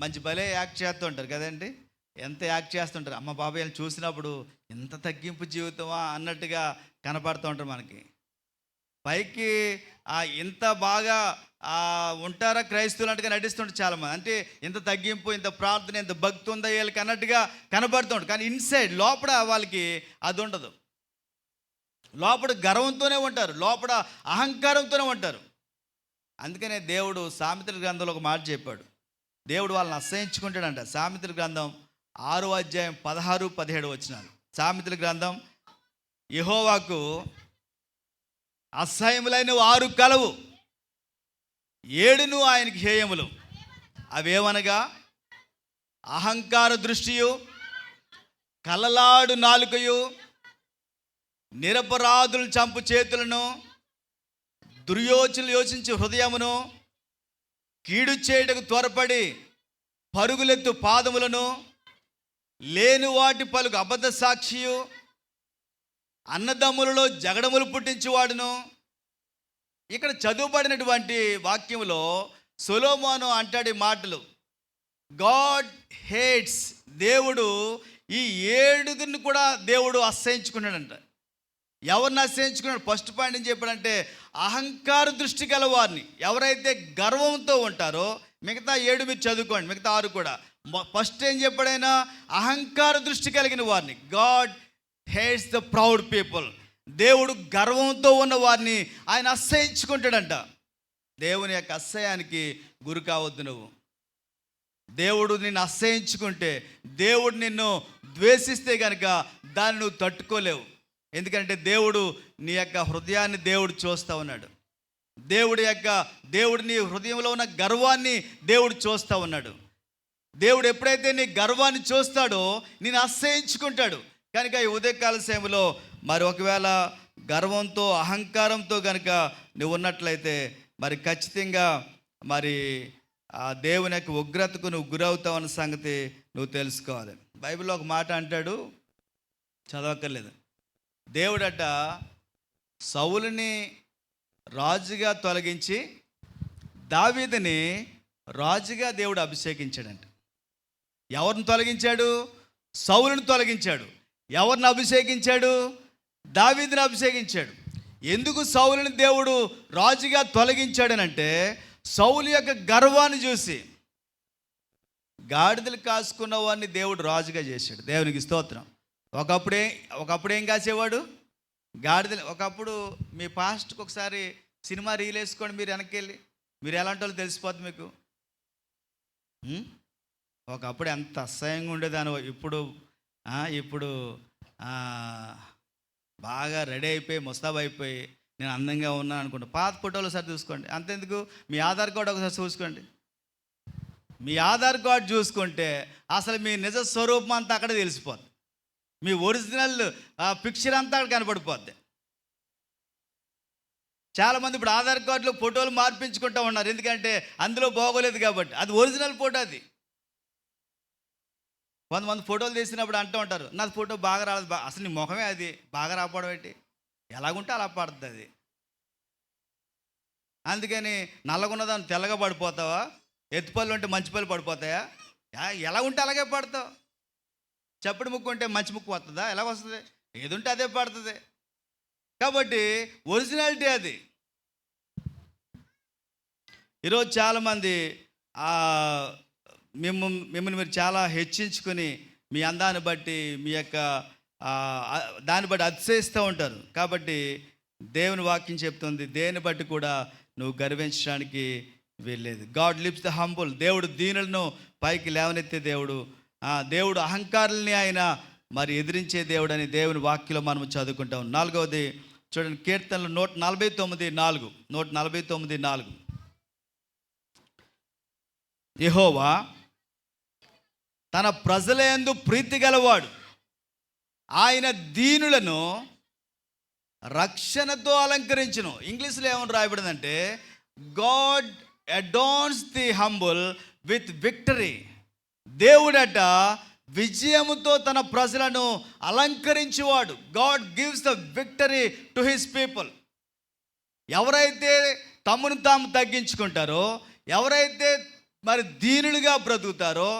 మంచి భలే యాక్ట్ చేస్తూ ఉంటారు కదండి, ఎంత యాక్ట్ చేస్తుంటారు. అమ్మ బాబాయ్ని చూసినప్పుడు ఎంత తగ్గింపు జీవితమా అన్నట్టుగా కనపడుతూ ఉంటారు మనకి. పైకి ఇంత బాగా ఉంటారా క్రైస్తవులు అన్నట్టుగా నటిస్తుంటారు చాలామంది. అంటే ఇంత తగ్గింపు, ఇంత ప్రార్థన, ఇంత భక్తి ఉందా వీళ్ళకి అన్నట్టుగా కనపడుతుంటారు. కానీ ఇన్సైడ్ లోపల వాళ్ళకి అది ఉండదు. లోపల గర్వంతోనే ఉంటారు, లోపల అహంకారంతోనే ఉంటారు. అందుకనే దేవుడు సామెతల గ్రంథంలో ఒక మాట చెప్పాడు. దేవుడు వాళ్ళని అసహించుకుంటాడంట. సామెతల గ్రంథం 6వ అధ్యాయం 16-17 వచనాలు. సామెతల గ్రంథం యెహోవాకు అసహ్యములైన 6 కలవు, 7 ఆయనకి హేయములు. అవేమనగా అహంకార దృష్టియు, కలలాడు నాలుకయు, నిరపరాధులు చంపు చేతులను, దుర్యోచనలు యోచించి హృదయమును, కీడు చేయుటకు త్వరపడి పరుగులెత్తు పాదములను, లేని వాటి పలుకు అబద్ధ సాక్షియు, అన్నదమ్ములలో జగడములు పుట్టించువాడును. ఇక్కడ చదువుబడినటువంటి వాక్యంలో సొలొమోను అంటాడు ఈ మాటలు. గాడ్ హేట్స్, దేవుడు ఈ 7 కూడా దేవుడు అసహించుకున్నాడంట. ఎవరిని అసహించుకున్నాడు? ఫస్ట్ పాయింట్ ఏం చెప్పాడంటే, అహంకార దృష్టి గల వారిని. ఎవరైతే గర్వంతో ఉంటారో, మిగతా 7 మీరు చదువుకోండి, మిగతా 6 కూడా. ఫస్ట్ ఏం చెప్పాడైనా? అహంకార దృష్టి కలిగిన వారిని. God hates the proud people. దేవుడు గర్వంతో ఉన్న వారిని ఆయన అసహించుకుంటాడంట. దేవుని యొక్క అసహ్యానికి గురి కావద్దు నువ్వు. దేవుడు నిన్ను అసహించుకుంటే, దేవుడు నిన్ను ద్వేషిస్తే కనుక దాన్ని నువ్వు తట్టుకోలేవు. ఎందుకంటే దేవుడు నీ యొక్క హృదయాన్ని దేవుడు చూస్తూ ఉన్నాడు. దేవుడు నీ హృదయంలో ఉన్న గర్వాన్ని దేవుడు చూస్తూ ఉన్నాడు. దేవుడు ఎప్పుడైతే నీ గర్వాన్ని చూస్తాడో నేను అసహించుకుంటాడు. కనుక ఈ ఉదయకాల సమయంలో మరి ఒకవేళ గర్వంతో అహంకారంతో కనుక నువ్వు ఉన్నట్లయితే మరి ఖచ్చితంగా మరి ఆ దేవుని యొక్క ఉగ్రతకు నువ్వు గురవుతావు అన్న సంగతి నువ్వు తెలుసుకోవాలి. బైబిల్లో ఒక మాట అంటాడు, చదవక్కర్లేదు. దేవుడట సౌలుని రాజుగా తొలగించి దావీదుని రాజుగా దేవుడు అభిషేకించాడంట. ఎవరిని తొలగించాడు? సౌలుని తొలగించాడు. ఎవరిని అభిషేకించాడు? దావీదుని అభిషేకించాడు. ఎందుకు సౌలుని దేవుడు రాజుగా తొలగించాడనంటే, సౌలు యొక్క గర్వాన్ని చూసి గాడిదలు కాసుకున్న వాడిని దేవుడు రాజుగా చేశాడు. దేవునికి స్తోత్రం. ఒకప్పుడు ఏం కాసేవాడు? గాడిదలు. ఒకప్పుడు మీ పాస్ట్కి ఒకసారి సినిమా రీల్ వేసుకోండి, మీరు వెనక్కి వెళ్ళి, మీరు ఎలాంటి వాళ్ళు తెలిసిపోతుంది మీకు. ఒకప్పుడు ఎంత అసహ్యంగా ఉండేదాని, ఇప్పుడు బాగా రెడీ అయిపోయి ముస్తాబ్ అయిపోయి నేను అందంగా ఉన్నాను అనుకుంటా. పాత ఫోటోలు ఒకసారి చూసుకోండి. అంతెందుకు, మీ ఆధార్ కార్డు ఒకసారి చూసుకోండి. మీ ఆధార్ కార్డు చూసుకుంటే అసలు మీ నిజ స్వరూపం అంతా అక్కడే తెలిసిపోద్ది. మీ ఒరిజినల్ పిక్చర్ అంతా అక్కడ కనపడిపోద్ది. చాలామంది ఇప్పుడు ఆధార్ కార్డులో ఫోటోలు మార్పించుకుంటూ ఉన్నారు, ఎందుకంటే అందులో బాగోలేదు కాబట్టి. అది ఒరిజినల్ ఫోటో. అది కొంతమంది ఫోటోలు తీసినప్పుడు అంటూ ఉంటారు, నాది ఫోటో బాగా రాలేదు. అసలు నీ ముఖమే అది బాగా రాకపోవడం ఏంటి? ఎలాగుంటే అలా పడుతుంది అది. అందుకని నల్లగున్నదాన్ని తెల్లగా పడిపోతావా? ఎత్తుపల్లి ఉంటే మంచి పళ్ళు పడిపోతాయా? ఎలా ఉంటే అలాగే పడతావు. చప్పుడు ముక్కు ఉంటే మంచి ముక్కు వస్తుందా? ఎలా వస్తుంది? ఏది ఉంటే అదే పడుతుంది. కాబట్టి ఒరిజినాలిటీ అది. ఈరోజు చాలామంది మిమ్మల్ని మీరు చాలా హెచ్చించుకొని మీ అందాన్ని బట్టి మీ యొక్క దాన్ని బట్టి అతిశయిస్తూ ఉంటారు. కాబట్టి దేవుని వాక్యం చెప్తుంది, దేని బట్టి కూడా నువ్వు గర్వించడానికి వెళ్ళలేదు. God lips the humble. దేవుడు దీనులను పైకి లేవనెత్తే దేవుడు. దేవుడు అహంకారుల్ని ఆయన మరి ఎదిరించే దేవుడు అని దేవుని వాక్యంలో మనం చదువుకుంటాం. 4వది చూడండి, కీర్తనలు 149:4. 149:4. యెహోవా తన ప్రజల యందు ప్రీతి గలవాడు, ఆయన దీనులను రక్షణతో అలంకరించును. ఇంగ్లీష్లో ఏమని రాయబడిందంటే, God adorns the humble with victory. దేవుడట విజయముతో తన ప్రజలను అలంకరించేవాడు. God gives the victory to his people. ఎవరైతే తమను తాము తగ్గించుకుంటారో, ఎవరైతే మరి దీనులుగా బ్రతుకుతారో,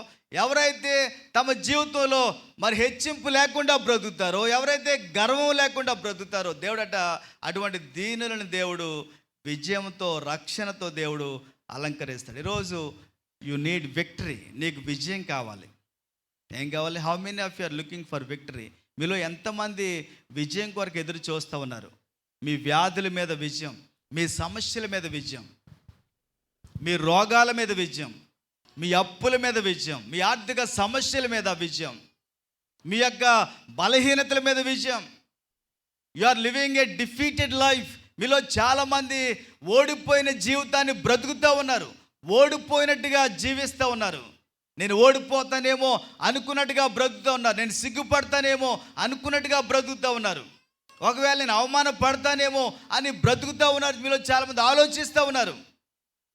ఎవరైతే తమ జీవితంలో మరి హెచ్చింపు లేకుండా బ్రతుకుతారో, ఎవరైతే గర్వం లేకుండా బ్రతుకుతారో, దేవుడట అటువంటి దీనులను దేవుడు విజయంతో రక్షణతో దేవుడు అలంకరిస్తాడు. ఈరోజు యు నీడ్ విక్టరీ. నీకు విజయం కావాలి. ఏం కావాలి? How many of you are looking for victory? మీలో ఎంతమంది విజయం కొరకు ఎదురు చూస్తూ ఉన్నారు? మీ వ్యాధుల మీద విజయం, మీ సమస్యల మీద విజయం, మీ రోగాల మీద విజయం, మీ అప్పుల మీద విజయం, మీ ఆర్థిక సమస్యల మీద విజయం, మీ యొక్క బలహీనతల మీద విజయం. You are living a defeated life. మీలో చాలామంది ఓడిపోయిన జీవితాన్ని బ్రతుకుతూ ఉన్నారు, ఓడిపోయినట్టుగా జీవిస్తూ ఉన్నారు. నేను ఓడిపోతానేమో అనుకున్నట్టుగా బ్రతుకుతూ ఉన్నారు, నేను సిగ్గుపడతానేమో అనుకున్నట్టుగా బ్రతుకుతూ ఉన్నారు. ఒకవేళ నేను అవమానపడతానేమో అని బ్రతుకుతూ ఉన్నారు. మీలో చాలామంది ఆలోచిస్తూ ఉన్నారు.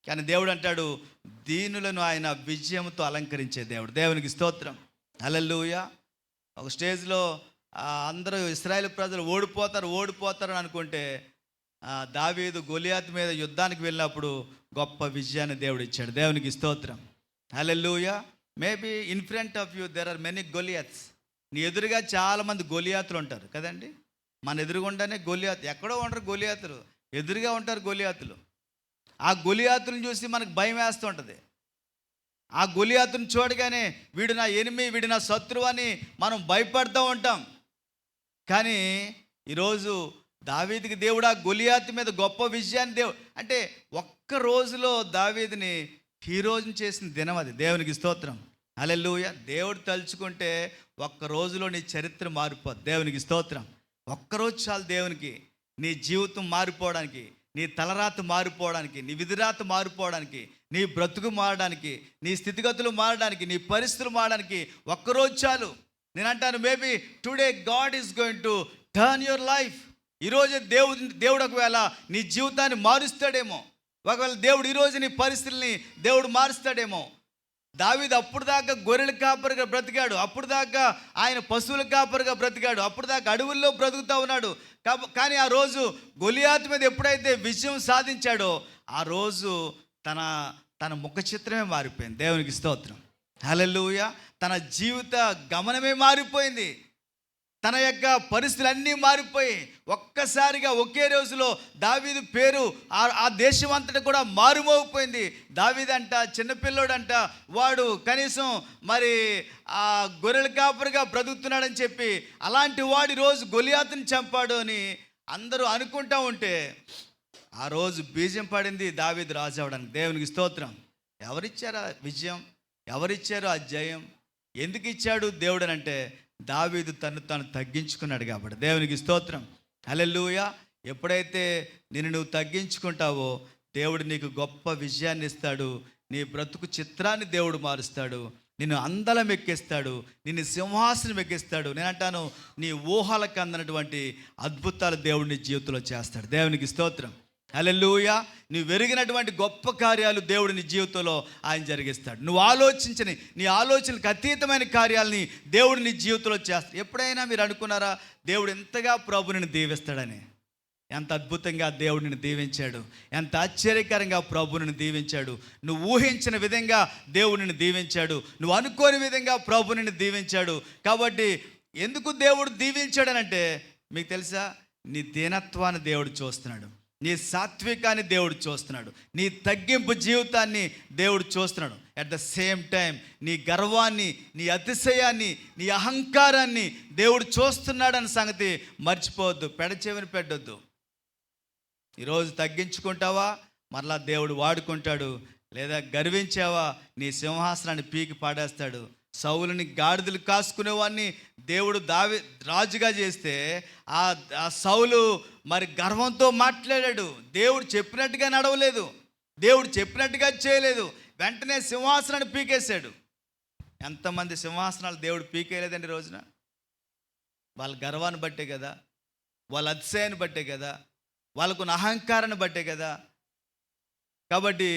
కానీ దేవుడు అంటాడు, దీనులను ఆయన విజయంతో అలంకరించే దేవుడు. దేవునికి స్తోత్రం. హల్లెలూయా. ఒక స్టేజ్లో అందరూ ఇశ్రాయేలు ప్రజలు ఓడిపోతారు అని అనుకుంటే దావీదు గొలియాతు మీద యుద్ధానికి వెళ్ళినప్పుడు గొప్ప విజయాన్ని దేవుడు ఇచ్చాడు. దేవునికి స్తోత్రం. హల్లెలూయా. Maybe in front of you there are many Goliaths. నీ ఎదురుగా చాలామంది గొలియాతులు ఉంటారు కదండి. మన ఎదురుగుండానే గొలియాతు, ఎక్కడో ఉంటారు గొలియాతులు, ఎదురుగా ఉంటారు గొలియాతులు. ఆ గొలియాతులను చూసి మనకు భయం వేస్తూ ఉంటుంది. ఆ గొలియాతుని చూడగానే వీడు నా ఎనిమి, వీడు నా శత్రువు అని మనం భయపడుతూ ఉంటాం. కానీ ఈరోజు దావీదుకి దేవుడు ఆ గొలియాతు మీద గొప్ప విజయాన్ని అంటే ఒక్క రోజులో దావీదుని హీరోని చేసిన దినం అది. దేవునికి స్తోత్రం. హల్లెలూయా. దేవుడు తలుచుకుంటే ఒక్క రోజులో నీ చరిత్ర మారిపోద్ది. దేవునికి స్తోత్రం. ఒక్కరోజు చాలు దేవునికి నీ జీవితం మారిపోవడానికి, నీ తలరాత మారిపోవడానికి, నీ విధిరాత మారిపోవడానికి, నీ బ్రతుకు మారడానికి, నీ స్థితిగతులు మారడానికి, నీ పరిస్థితులు మారడానికి ఒక్కరోజు చాలు. నేను అంటాను, maybe today God is going to turn your life. ఈరోజు దేవుడు ఒకవేళ నీ జీవితాన్ని మారుస్తాడేమో. ఒకవేళ దేవుడు ఈరోజు నీ పరిస్థితుల్ని దేవుడు మారుస్తాడేమో. దావీదు అప్పుడు దాకా గొర్రెల కాపరిగా బ్రతికాడు, అప్పుడు దాకా ఆయన పశువుల కాపరిగా బ్రతికాడు, అప్పుడు దాకా అడవుల్లో బ్రతుకుతూ ఉన్నాడు. కానీ ఆ రోజు గొలియాతు మీద ఎప్పుడైతే విజయం సాధించాడో ఆ రోజు తన ముఖ చిత్రమే మారిపోయింది. దేవునికి స్తోత్రం. హల్లెలూయా. తన జీవిత గమనమే మారిపోయింది. తన యొక్క పరిస్థితులన్నీ మారిపోయి ఒక్కసారిగా ఒకే రోజులో దావీదు పేరు ఆ దేశం అంతటా కూడా మారుమోగిపోయింది. దావీదు అంట చిన్నపిల్లోడంట, వాడు కనీసం మరి ఆ గొర్రెల కాపరిగా బ్రతుకుతున్నాడని చెప్పి అలాంటి వాడి రోజు గొలియాతుని చంపాడు అని అందరూ అనుకుంటా ఉంటే ఆ రోజు బీజం పడింది దావీదు రాజు అవడానికి. దేవునికి స్తోత్రం. ఎవరిచ్చారు ఆ విజయం? ఎవరిచ్చారు ఆ జయం? ఎందుకు ఇచ్చాడు దేవుడు అని అంటే దావీదు తను తగ్గించుకున్నాడు కాబట్టి. దేవునికి స్తోత్రం. హల్లెలూయా. ఎప్పుడైతే నువ్వు తగ్గించుకుంటావో దేవుడు నీకు గొప్ప విజయాన్ని ఇస్తాడు. నీ బ్రతుకు చిత్రాన్ని దేవుడు మారుస్తాడు. నిన్ను అందలం ఎక్కిస్తాడు, నిన్ను సింహాసనం ఎక్కిస్తాడు. నేను అంటాను, నీ ఊహలకు అందనటువంటి అద్భుతాలు దేవుడు నీ జీవితంలో చేస్తాడు. దేవునికి స్తోత్రం. హల్లెలూయా. నువ్వు వెరిగినటువంటి గొప్ప కార్యాలు దేవుడు నీ జీవితంలో ఆయన జరిగిస్తాడు. నువ్వు ఆలోచించని నీ ఆలోచనలకు అతీతమైన కార్యాలని దేవుడు నీ జీవితంలో చేస్తాడు. ఎప్పుడైనా మీరు అనుకున్నారా దేవుడు ఎంతగా ప్రభుని దీవిస్తాడని? ఎంత అద్భుతంగా దేవుడు నిన్ను దీవించాడు, ఎంత ఆశ్చర్యకరంగా ప్రభుని దీవించాడు. నువ్వు ఊహించిన విధంగా దేవుడిని దీవించాడు, నువ్వు అనుకోని విధంగా ప్రభుని దీవించాడు. కాబట్టి ఎందుకు దేవుడు దీవించాడనంటే మీకు తెలుసా, నీ దీనత్వాన్ని దేవుడు చూస్తున్నాడు, నీ సాత్వికాన్ని దేవుడు చూస్తున్నాడు, నీ తగ్గింపు జీవితాన్ని దేవుడు చూస్తున్నాడు. అట్ ద సేమ్ టైం నీ గర్వాన్ని, నీ అతిశయాన్ని, నీ అహంకారాన్ని దేవుడు చూస్తున్నాడన్న సంగతి మర్చిపోవద్దు. పెడచెవిని పెట్టొద్దు. ఈరోజు తగ్గించుకుంటావా, మరలా దేవుడు వాడుకుంటాడు. లేదా గర్వించావా, నీ సింహాసనాన్ని పీకి పాడేస్తాడు. సౌలుని గాడిదలు కాసుకునేవాడిని దేవుడు రాజుగా చేస్తే ఆ సౌలు మరి గర్వంతో మాట్లాడాడు. దేవుడు చెప్పినట్టుగా నడవలేదు, దేవుడు చెప్పినట్టుగా చేయలేదు. వెంటనే సింహాసనాన్ని పీకేశాడు. ఎంతమంది సింహాసనాలు దేవుడు పీకేయలేదండి రోజున? వాళ్ళ గర్వాన్ని బట్టే కదా, వాళ్ళ అతిశయాన్ని బట్టే కదా, వాళ్ళకున్న అహంకారాన్ని బట్టే కదా. కాబట్టి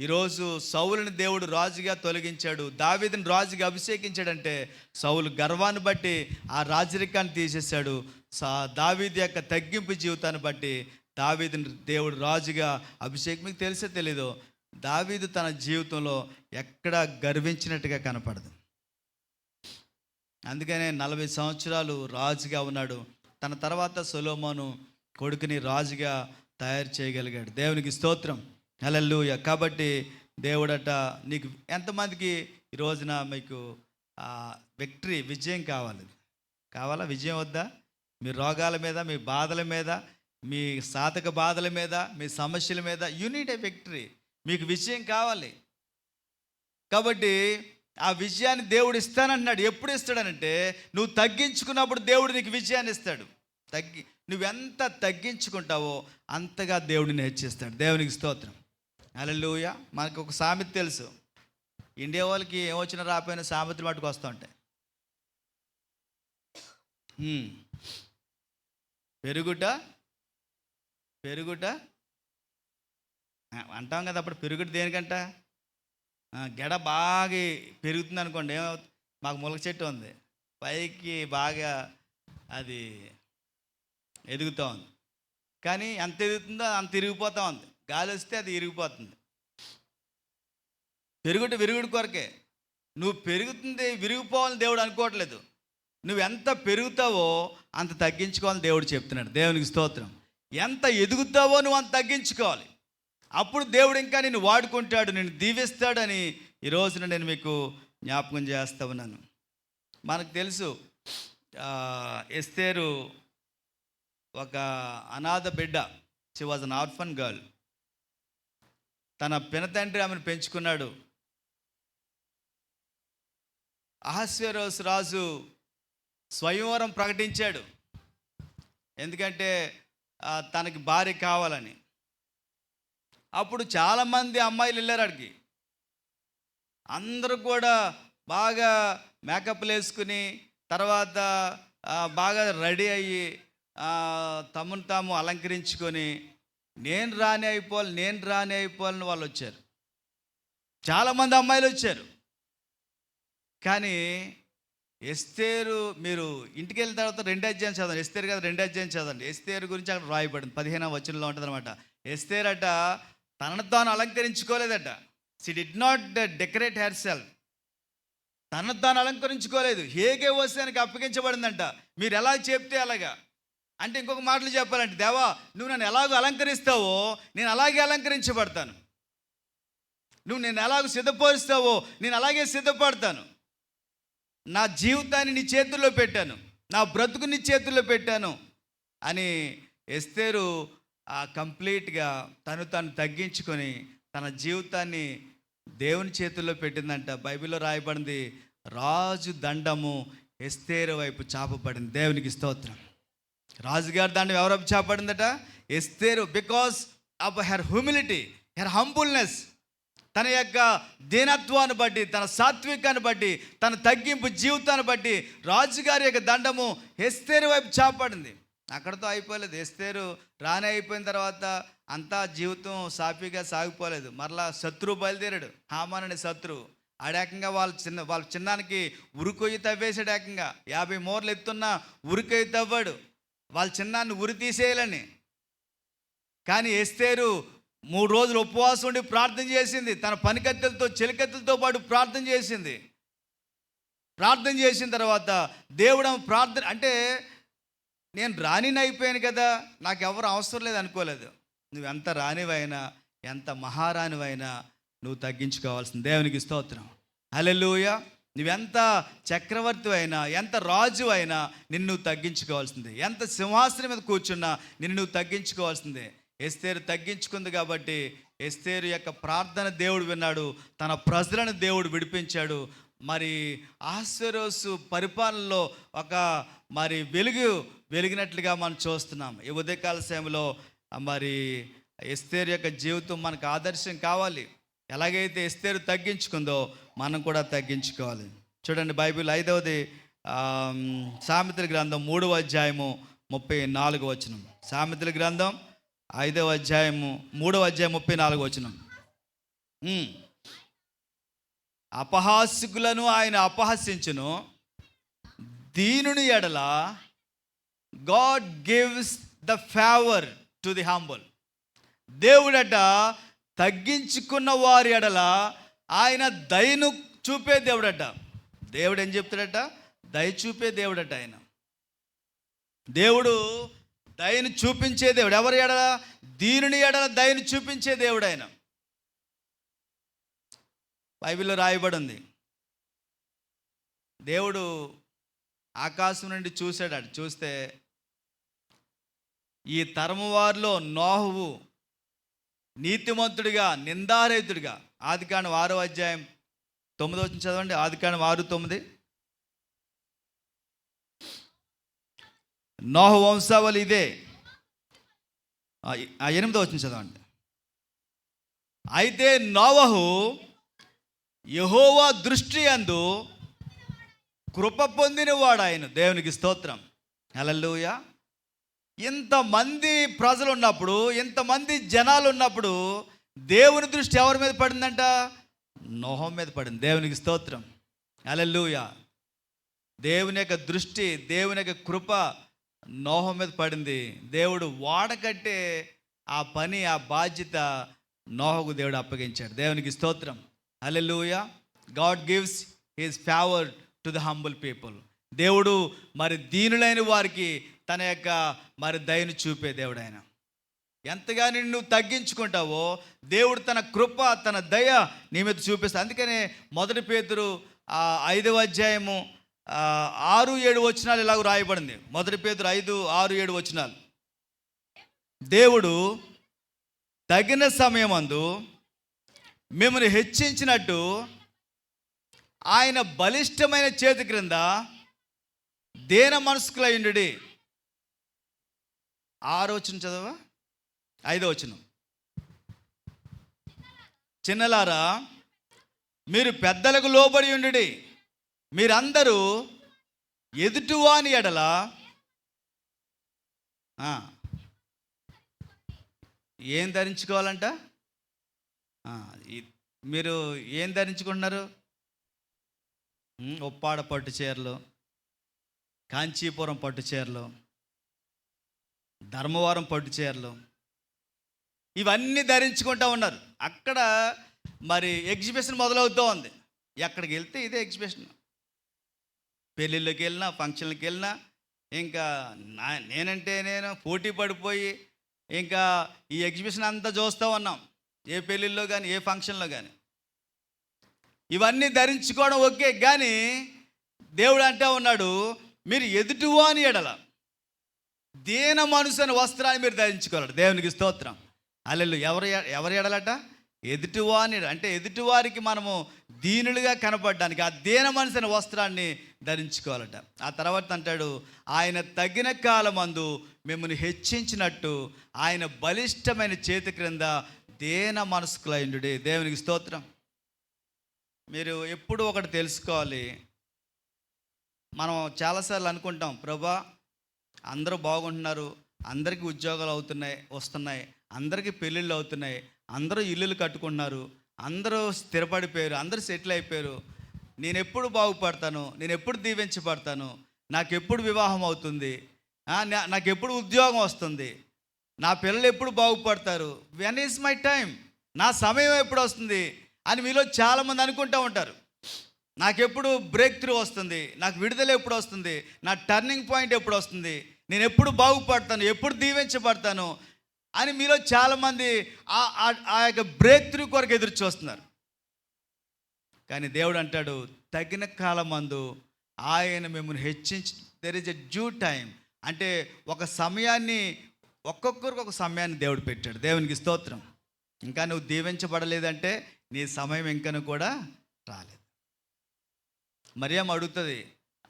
ఈరోజు సౌలుని దేవుడు రాజుగా తొలగించాడు, దావీదుని రాజుగా అభిషేకించాడంటే సౌలు గర్వాన్ని బట్టి ఆ రాజరికాన్ని తీసేశాడు. దావీదు యొక్క తగ్గింపు జీవితాన్ని బట్టి దావీదుని దేవుడు రాజుగా మీకు తెలిసే తెలీదు, దావీదు తన జీవితంలో ఎక్కడా గర్వించినట్టుగా కనపడదు. అందుకనే 40 సంవత్సరాలు రాజుగా ఉన్నాడు. తన తర్వాత సొలొమోను కొడుకుని రాజుగా తయారు చేయగలిగాడు. దేవునికి స్తోత్రం. హల్లెలూయా. కాబట్టి దేవుడట నీకు ఎంతమందికి ఈ రోజున మీకు విక్టరీ, విజయం కావాలా? విజయం వద్దా? మీ రోగాల మీద, మీ బాధల మీద, మీ సాధక బాధల మీద, మీ సమస్యల మీద యు నీడ్ ఎ విక్టరీ. మీకు విజయం కావాలి. కాబట్టి ఆ విజయాన్ని దేవుడు ఇస్తానంటున్నాడు. ఎప్పుడు ఇస్తాడనంటే నువ్వు తగ్గించుకున్నప్పుడు దేవుడు నీకు విజయాన్ని ఇస్తాడు. నువ్వెంత తగ్గించుకుంటావో అంతగా దేవుడిని హెచ్చిస్తాడు. దేవునికి స్తోత్రం. హల్లెలూయా. మనకు ఒక సామెత తెలుసు, ఇండియా వాళ్ళకి ఏమొచ్చినా రాపోయిన సామెతలు మటుకు వస్తూ ఉంటాయి. పెరుగుట పెరుగుట అంటాం కదా. అప్పుడు పెరుగుట దేనికంట? గెడ బాగా పెరుగుతుంది అనుకోండి, ఏమవుతుంది? మాకు ములక చెట్టు ఉంది, పైకి బాగా అది ఎదుగుతూ ఉంది. కానీ ఎంత ఎదుగుతుందో అంత ఇరిగిపోతూ ఉంది. గాలి వస్తే అది ఇరిగిపోతుంది. పెరుగుట విరుగుడు కొరకే. నువ్వు పెరుగుతుంది విరిగిపోవాలని దేవుడు అనుకోవట్లేదు. నువ్వు ఎంత పెరుగుతావో అంత తగ్గించుకోవాలని దేవుడు చెప్తున్నాడు. దేవునికి స్తోత్రం. ఎంత ఎదుగుతావో నువ్వు అంత తగ్గించుకోవాలి. అప్పుడు దేవుడు ఇంకా నిన్ను వాడుకుంటాడు, నిన్ను దీవిస్తాడని ఈ రోజున నేను మీకు జ్ఞాపకం చేస్తా ఉన్నాను. మనకు తెలుసు, ఎస్తేరు ఒక అనాథ బిడ్డ. She was an orphan girl. తన పినతండ్రి ఆమెను పెంచుకున్నాడు. అహస్వేరోస్ రాజు స్వయంవరం ప్రకటించాడు, ఎందుకంటే తనకి భార్య కావాలని. అప్పుడు చాలామంది అమ్మాయిలు వెళ్ళారు అడిగి. అందరూ కూడా బాగా మేకప్లు వేసుకుని, తర్వాత బాగా రెడీ అయ్యి తమను తాము అలంకరించుకొని నేను రాని అయిపోవాలని వాళ్ళు వచ్చారు. చాలామంది అమ్మాయిలు వచ్చారు. కానీ ఎస్తేరు, మీరు ఇంటికి వెళ్ళిన తర్వాత 2వ అధ్యాయం చదవండి. ఎస్తేరు కదా 2వ అధ్యాయం చదవండి. ఎస్తేరు గురించి అక్కడ రాయబడింది 15వ వచనంలో ఉంటుంది అనమాట. ఎస్తేరు అట తనను తాను అలంకరించుకోలేదట. She did not decorate herself. తనను తాను అలంకరించుకోలేదు. హేగే వస్తానికి అప్పగించబడిందంట. మీరు ఎలా చెప్తే అలాగా. అంటే ఇంకొక మాటలు చెప్పాలంటే, దేవా నువ్వు నన్ను ఎలాగో అలంకరిస్తావో నేను అలాగే అలంకరించబడతాను. నువ్వు నేను ఎలాగో సిద్ధపరుస్తావో నేను అలాగే సిద్ధపడతాను. నా జీవితాన్ని నీ చేతుల్లో పెట్టాను, నా బ్రతుకు నీ చేతుల్లో పెట్టాను అని ఎస్తేరు కంప్లీట్గా తను తగ్గించుకొని తన జీవితాన్ని దేవుని చేతుల్లో పెట్టిందంట. బైబిల్లో రాయబడింది, రాజు దండము ఎస్తేరు వైపు చాపబడింది. దేవునికి స్తోత్రం. రాజుగారి దండం ఎవరి వైపు చాపబడిందట? ఎస్తేరు. Because of her humility, her humbleness. తన యొక్క దీనత్వాన్ని బట్టి, తన సాత్వికాన్ని బట్టి, తన తగ్గింపు జీవితాన్ని బట్టి రాజుగారి యొక్క దండము ఎస్తేరు వైపు చాపబడింది. అక్కడతో అయిపోలేదు. ఎస్తేరు రాని అయిపోయిన తర్వాత అంతా జీవితం సాఫీగా సాగిపోలేదు. మరలా శత్రువు బయలుదేరాడు, హామాన్ అనే శత్రువు. ఆడేకంగా వాళ్ళ చిన్నానికి ఉరికొయ్యి తవ్వేసాడు. ఏకంగా 50 మూరలు ఎత్తున్న ఉరికొయ్యి తవ్వాడు వాళ్ళ చిన్నాన్ని ఉరి తీసేయాలని. కానీ ఎస్తేరు 3 రోజులు ఉపవాసం ఉండి ప్రార్థన చేసింది. తన పనికత్తెలతో చెలికత్తెలతో పాటు ప్రార్థన చేసింది. ప్రార్థన చేసిన తర్వాత దేవుడు ప్రార్థన అంటే, నేను రాణిని అయిపోయాను కదా, నాకు ఎవరు అవసరం లేదు అనుకోలేదు. నువ్వు ఎంత రాణివైనా, ఎంత మహారాణివైనా నువ్వు తగ్గించుకోవాల్సింది. దేవునికి స్తోత్రం. హల్లెలూయా. నువ్వెంత చక్రవర్తి అయినా, ఎంత రాజు అయినా నిన్ను తగ్గించుకోవాల్సిందే. ఎంత సింహాసనం మీద కూర్చున్నా నిన్ను నువ్వు తగ్గించుకోవాల్సిందే. ఎస్తేరు తగ్గించుకుంది కాబట్టి ఎస్తేరు యొక్క ప్రార్థన దేవుడు విన్నాడు, తన ప్రజలను దేవుడు విడిపించాడు. మరి అహస్వేరోసు పరిపాలనలో ఒక వెలిగినట్లుగా మనం చూస్తున్నాం. ఈ ఉదయకాల సమయంలో మరి ఎస్తేరు యొక్క జీవితం మనకు ఆదర్శం కావాలి. ఎలాగైతే ఎస్తేరు తగ్గించుకుందో మనం కూడా తగ్గించుకోవాలి. చూడండి, బైబిల్ 5వది సామెతల గ్రంథం 3వ అధ్యాయము 34వ వచనం. సామెతల గ్రంథం 5వ అధ్యాయము 3వ అధ్యాయం 34వ వచనం. అపహాస్యకులను ఆయన అపహసించును, దీనుని ఎడల God gives the favour to the humble. దేవుడట తగ్గించుకున్న వారి ఎడల ఆయన దయను చూపే దేవుడట. దేవుడు ఏం చెప్తాడట? దయ చూపే దేవుడట. ఆయన దేవుడు దయను చూపించే దేవుడు. ఎవరి ఎడల? దీనుని ఎడల దయను చూపించే దేవుడు ఆయన. బైబిల్లో రాయబడి ఉంది, దేవుడు ఆకాశం నుండి చూశాడు. చూస్తే ఈ తరము వారిలో నోహు నీతిమంతుడిగా, నిందారహితుడిగా. ఆదికాండం 6వ అధ్యాయం 9వ వచనం చదవండి. ఆదికాండం 6:9. నోహు వంశావళి ఇదే. 8వ వచనం చదవండి. అయితే నోవహు యెహోవా దృష్టి యందు కృప పొందినవాడు ఆయన. దేవునికి స్తోత్రం. హల్లెలూయా. ఇంతమంది ప్రజలు ఉన్నప్పుడు, ఇంతమంది జనాలు ఉన్నప్పుడు దేవుని దృష్టి ఎవరి మీద పడిందంట? నోహం మీద పడింది. దేవునికి స్తోత్రం, హల్లెలూయా. దేవుని యొక్క దృష్టి, దేవుని యొక్క కృప నోహం మీద పడింది. దేవుడు వాడకట్టే ఆ పని, ఆ బాధ్యత నోహకు దేవుడు అప్పగించాడు. దేవునికి స్తోత్రం, హల్లెలూయా. God gives his favour to the humble people. దేవుడు మరి దీనులైన వారికి తన యొక్క మరి దయను చూపే దేవుడు ఆయన. ఎంతగా నువ్వు తగ్గించుకుంటావో దేవుడు తన కృప, తన దయ నీ మీద చూపిస్తాడు. అందుకనే 1 పేతురు 5వ అధ్యాయము 6-7 వచనాలు ఇలాగ రాయబడింది. 1 పేతురు 5-6-7 వచనాలు. దేవుడు తగిన సమయమందు మిమ్మల్ని హెచ్చించినట్టు ఆయన బలిష్టమైన చేతి క్రింద దేన మనస్కులయ్యుండుడి. 6వ వచనం చదవా, 5వ వచనం. చిన్నలారా, మీరు పెద్దలకు లోబడి ఉండుడి. మీరందరూ ఎదుటివాని ఎడల ఏం ధరించుకోవాలంట? మీరు ఏం ధరించుకుంటున్నారు? ఉప్పాడ పట్టు చీరలు, కాంచీపురం పట్టు చీరలు, ధర్మవరం పట్టు చీరలు, ఇవన్నీ ధరించుకుంటూ ఉన్నారు. అక్కడ మరి ఎగ్జిబిషన్ మొదలవుతూ ఉంది. ఎక్కడికి వెళ్తే ఇదే ఎగ్జిబిషన్. పెళ్ళిళ్ళకి వెళ్ళినా, ఫంక్షన్లకు వెళ్ళినా, ఇంకా నేను పోటీ పడిపోయి ఇంకా ఈ ఎగ్జిబిషన్ అంతా చూస్తూ ఉన్నాం. ఏ పెళ్ళిళ్ళలో కానీ, ఏ ఫంక్షన్లో కానీ ఇవన్నీ ధరించుకోవడం ఓకే. కానీ దేవుడు అంటూ ఉన్నాడు, మీరు ఎదుటివాని ఎడల దీన మనుషుని వస్త్రాన్ని మీరు ధరించుకోవాలి. దేవునికి స్తోత్రం, హల్లెలూయా. ఎవరి ఎడలట? ఎదుటివాని. అంటే ఎదుటివారికి మనము దీనులుగా కనపడడానికి ఆ దీన మనుషుని వస్త్రాన్ని ధరించుకోవాలట. ఆ తర్వాత అంటాడు, ఆయన తగిన కాలమందు మిమ్మల్ని హెచ్చించినట్టు ఆయన బలిష్టమైన చేతి క్రింద దీన మనస్కులైండుడి. దేవునికి స్తోత్రం. మీరు ఎప్పుడు ఒకటి తెలుసుకోవాలి. మనం చాలాసార్లు అనుకుంటాం, ప్రభా అందరూ బాగుంటున్నారు, అందరికీ ఉద్యోగాలు వస్తున్నాయి, అందరికీ పెళ్ళిళ్ళు అవుతున్నాయి, అందరూ ఇల్లులు కట్టుకుంటున్నారు, అందరూ స్థిరపడిపోయారు, అందరూ సెటిల్ అయిపోయారు. నేను ఎప్పుడు బాగుపడతాను, నేను ఎప్పుడు దీవించబడతాను, నాకు ఎప్పుడు వివాహం అవుతుంది, నాకు ఎప్పుడు ఉద్యోగం వస్తుంది, నా పిల్లలు ఎప్పుడు బాగుపడతారు, వెన్ ఈజ్ మై టైం, నా సమయం ఎప్పుడు వస్తుంది అని మీలో చాలామంది అనుకుంటూ ఉంటారు. నాకెప్పుడు బ్రేక్ త్రూ వస్తుంది, నాకు విడుదల ఎప్పుడు వస్తుంది, నా టర్నింగ్ పాయింట్ ఎప్పుడు వస్తుంది, నేను ఎప్పుడు బాగుపడతాను, ఎప్పుడు దీవించబడతాను అని మీలో చాలామంది ఆ యొక్క బ్రేక్ త్రూ కొరకు ఎదురు చూస్తున్నారు. కానీ దేవుడు అంటాడు, తగిన కాలమందు ఆయన మిమ్మల్ని హెచ్చించి, there is a due time. అంటే ఒక సమయాన్ని, ఒక్కొక్కరికి ఒక సమయాన్ని దేవుడు పెట్టాడు. దేవునికి స్తోత్రం. ఇంకా నువ్వు దీవించబడలేదంటే నీ సమయం ఇంకను కూడా రాలేదు. మరియమ్మ అడుగుతుంది,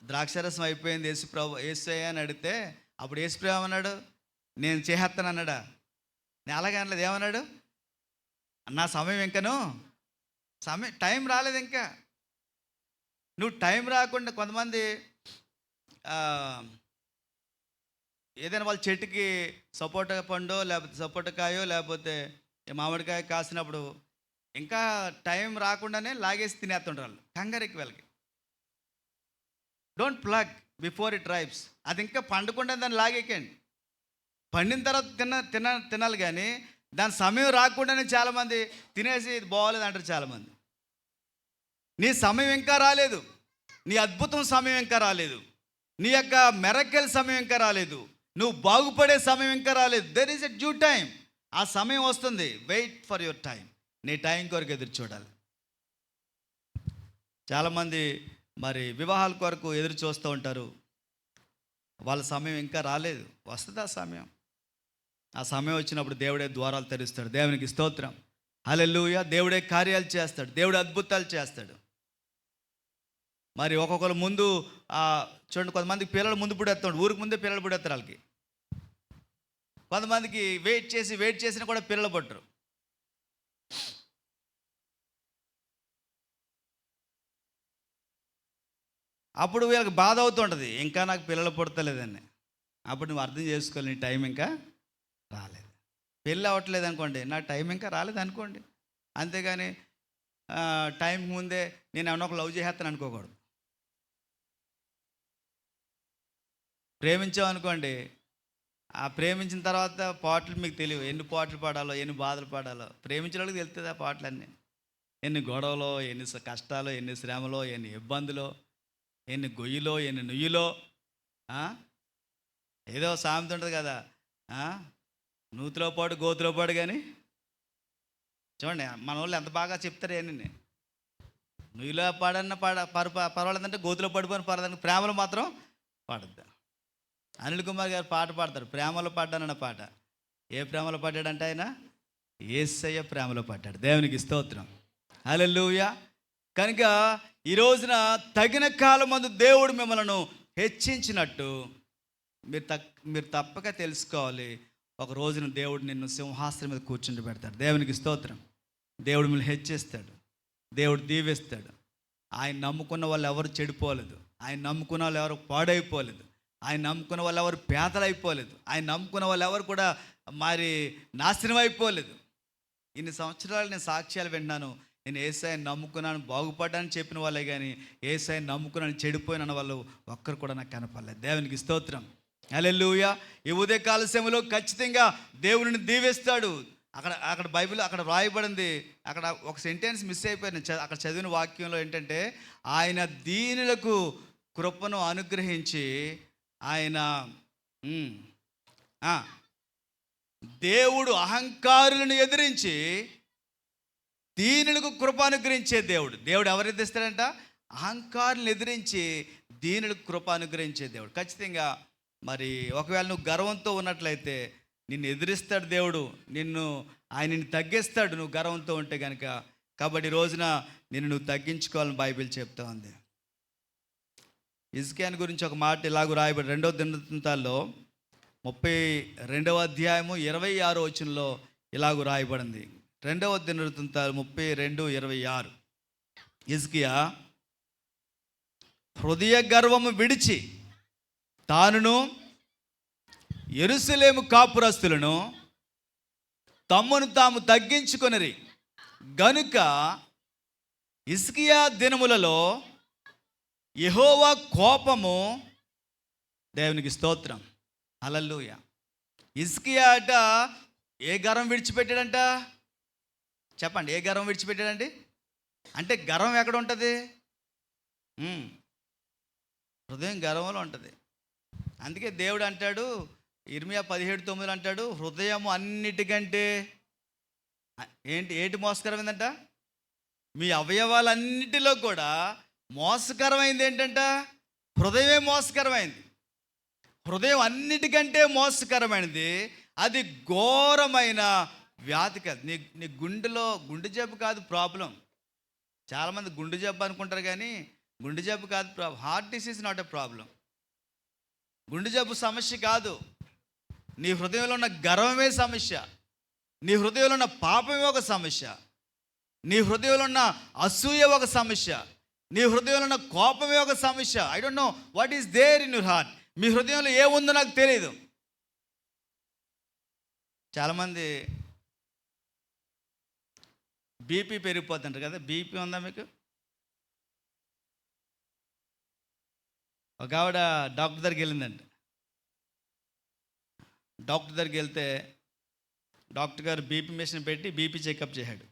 ద్రాక్షారసం అయిపోయింది యేసయ్య అని అడిగితే, అప్పుడు యేసుప్రభు ఏమన్నాడు? నేను చేసేస్తాను అన్నాడా? నేను అలాగే అనలేదు. ఏమన్నాడు? నా సమయం ఇంకను టైం రాలేదు. ఇంకా నువ్వు టైం రాకుండా, కొంతమంది ఏదైనా వాళ్ళ చెట్టుకి సపోటా పండో లేకపోతే సపోటా కాయో లేకపోతే మామిడికాయ కాసినప్పుడు ఇంకా టైం రాకుండానే లాగేసి తినేస్తుంటారు వాళ్ళు, కంగారెక్కి వాళ్ళకి. Don't pluck before it ripes. అది ఇంకా పండకుండా దాన్ని లాగేకండి. పండిన తర్వాత తినాలి, కానీ దాని సమయం రాకుండానే చాలామంది తినేసి ఇది బాగోలేదు అంటారు చాలామంది. నీ సమయం ఇంకా రాలేదు, నీ అద్భుతం సమయం ఇంకా రాలేదు, నీ యొక్క మెరకల్ సమయం ఇంకా రాలేదు, నువ్వు బాగుపడే సమయం ఇంకా రాలేదు. There is a due time. ఆ సమయం వస్తుంది. Wait for your time. నీ టైం కొరకు ఎదురు చూడాలి. చాలామంది మరి వివాహాల కొరకు ఎదురు చూస్తూ ఉంటారు. వాళ్ళ సమయం ఇంకా రాలేదు, వస్తుంది ఆ సమయం. ఆ సమయం వచ్చినప్పుడు దేవుడే ద్వారాలు తెరుస్తాడు. దేవునికి స్తోత్రం, హల్లెలూయా. దేవుడే కార్యాలు చేస్తాడు, దేవుడు అద్భుతాలు చేస్తాడు. మరి ఒక్కొక్కరు ముందు చూడండి, కొంతమందికి పిల్లలు ముందు పుడేస్తాడు, ఊరికి ముందే పిల్లలు పుడేస్తారు వాళ్ళకి. కొంతమందికి వెయిట్ చేసినా కూడా పిల్లలు పుట్టరు. అప్పుడు వీళ్ళకి బాధ అవుతుంటుంది, ఇంకా నాకు పిల్లలు పుడతలేదని. అప్పుడు నువ్వు అర్థం చేసుకోవాలి, నీ టైం ఇంకా రాలేదు. పెళ్ళి అవ్వట్లేదు అనుకోండి, నా టైం ఇంకా రాలేదు అనుకోండి. అంతేగాని టైంకి ముందే నేను ఏమన్నా ఒక లవ్ చేసేస్తాను అనుకోకూడదు. ప్రేమించామనుకోండి, ఆ ప్రేమించిన తర్వాత పాటలు మీకు తెలియవు, ఎన్ని పాటలు పాడాలో, ఎన్ని బాధలు పాడాలో. ప్రేమించిన వాళ్ళకి తెలుస్తుంది ఆ పాటలన్నీ. ఎన్ని గొడవలో, ఎన్ని కష్టాలు, ఎన్ని శ్రమలో, ఎన్ని ఇబ్బందులో, ఎన్ని గొయ్యిలో, ఎన్ని నుయ్యిలో. ఏదో సామెత ఉంటుంది కదా, నూతిలో పాడు గోతులో పాడు. కానీ చూడండి మన వాళ్ళు ఎంత బాగా చెప్తారు. ఏంటండి, నుయ్యిలో పాడన్న పర్వాలేదంటే గోతులో పడిపోయిన పర్వాలేదు, ప్రేమలో మాత్రం పాడద్దు. అనిల్ కుమార్ గారు పాట పాడతారు, ప్రేమలో పడ్డానన్న పాట. ఏ ప్రేమలో పడ్డాడంటే ఆయన యేసయ్య ప్రేమలో పడ్డాడు. దేవునికి స్తోత్రం, హల్లెలూయా. కనుక ఈ రోజున తగిన కాలమందు దేవుడు మిమ్మల్ని హెచ్చించినట్టు మీరు తప్పక తెలుసుకోవాలి. ఒక రోజున దేవుడు నిన్ను సింహాసనం మీద కూర్చుండి పెడతాడు. దేవునికి స్తోత్రం. దేవుడు మిమ్మల్ని హెచ్చిస్తాడు, దేవుడు దీవిస్తాడు. ఆయన నమ్ముకున్న వాళ్ళు ఎవరు చెడిపోలేదు, ఆయన నమ్ముకున్న వాళ్ళు ఎవరు పాడైపోలేదు, ఆయన నమ్ముకున్న వాళ్ళు ఎవరు పేదలైపోలేదు, ఆయన నమ్ముకున్న వాళ్ళు ఎవరు కూడా మరి నాశనం అయిపోలేదు. ఇన్ని సంవత్సరాలు నేను సాక్ష్యాలు విన్నాను. నేను యేసయ్యని నమ్ముకున్నాను, బాగుపడ్డానని చెప్పిన వాళ్ళే కానీ యేసయ్యని నమ్ముకున్నాను చెడిపోయిన వాళ్ళు ఒక్కరు కూడా నాకు కనపడలేదు. దేవునికి స్తోత్రం, హల్లెలూయా. ఈ ఉదయకాల సమయంలో ఖచ్చితంగా దేవుడిని దీవిస్తాడు. అక్కడ బైబిల్ అక్కడ వ్రాయబడింది, అక్కడ ఒక సెంటెన్స్ మిస్ అయిపోయింది. అక్కడ చదివిన వాక్యంలో ఏంటంటే, ఆయన దీనులకు కృపను అనుగ్రహించి, ఆయన దేవుడు అహంకారులను ఎదిరించి దీనులకు కృప అనుగ్రహించే దేవుడు. దేవుడు ఎవరు తెస్తాడంట? అహంకారులను ఎదిరించి దీనులకు కృప అనుగ్రహించే దేవుడు. ఖచ్చితంగా మరి ఒకవేళ నువ్వు గర్వంతో ఉన్నట్లయితే నిన్ను ఎదిరిస్తాడు దేవుడు, ఆయనని తగ్గిస్తాడు నువ్వు గర్వంతో ఉంటే కనుక. కాబట్టి ఈ రోజున నువ్వు తగ్గించుకోవాలని బైబిల్ చెప్తా ఉంది. హిజ్కియాని గురించి ఒక మాట ఇలాగూ రాయబడి 2వ దినవృత్తాంతాల్లో 32వ అధ్యాయము 26వ వచనంలో ఇలాగూ రాయబడింది. 2వ దినవృత్తాంతాలు 32:26. హిజ్కియా హృదయ గర్వము విడిచి తానును యెరూషలేము కాపురస్తులను తమ్మును తాము తగ్గించుకొనిరి గనుక హిజ్కియా దినములలో యెహోవా కోపము. దేవునికి స్తోత్రం, హల్లెలూయా. హిజ్కియా అట ఏ గర్వం విడిచిపెట్టాడంట? చెప్పండి, ఏ గర్వం విడిచిపెట్టాడండి? అంటే గర్వం ఎక్కడ ఉంటుంది? హృదయం గర్వంలో ఉంటుంది. అందుకే దేవుడు అంటాడు, ఇర్మియా 17:9 అంటాడు, హృదయం అన్నిటికంటే ఏంటి మోసకరమైందంట? మీ అవయవాలన్నిటిలో కూడా మోసకరమైంది ఏంటంట? హృదయమే మోసకరమైంది. హృదయం అన్నిటికంటే మోసకరమైనది. అది ఘోరమైన వ్యాధి. కాదు నీ గుండె జబ్బు కాదు ప్రాబ్లం. చాలామంది గుండె జబ్బు అనుకుంటారు, కానీ గుండె జబ్బు కాదు problem. Heart disease not a problem. గుండె జబ్బు సమస్య కాదు. నీ హృదయంలో ఉన్న గర్వమే సమస్య, నీ హృదయంలో ఉన్న పాపమే ఒక సమస్య, నీ హృదయంలో ఉన్న అసూయ ఒక సమస్య, నీ హృదయంలో ఉన్న కోపమే ఒక సమస్య. I don't know what is there in your heart. మీ హృదయంలో ఏముందో నాకు తెలియదు. చాలామంది బీపీ పెరిగిపోతుంటారు కదా. బీపీ ఉందా మీకు? ఒక ఆవిడ డాక్టర్ దగ్గరికి వెళ్ళిందంట. డాక్టర్ దగ్గరికి వెళ్తే డాక్టర్ గారు బీపీ మెషిన్ పెట్టి బీపీ చెకప్ చేశాడు.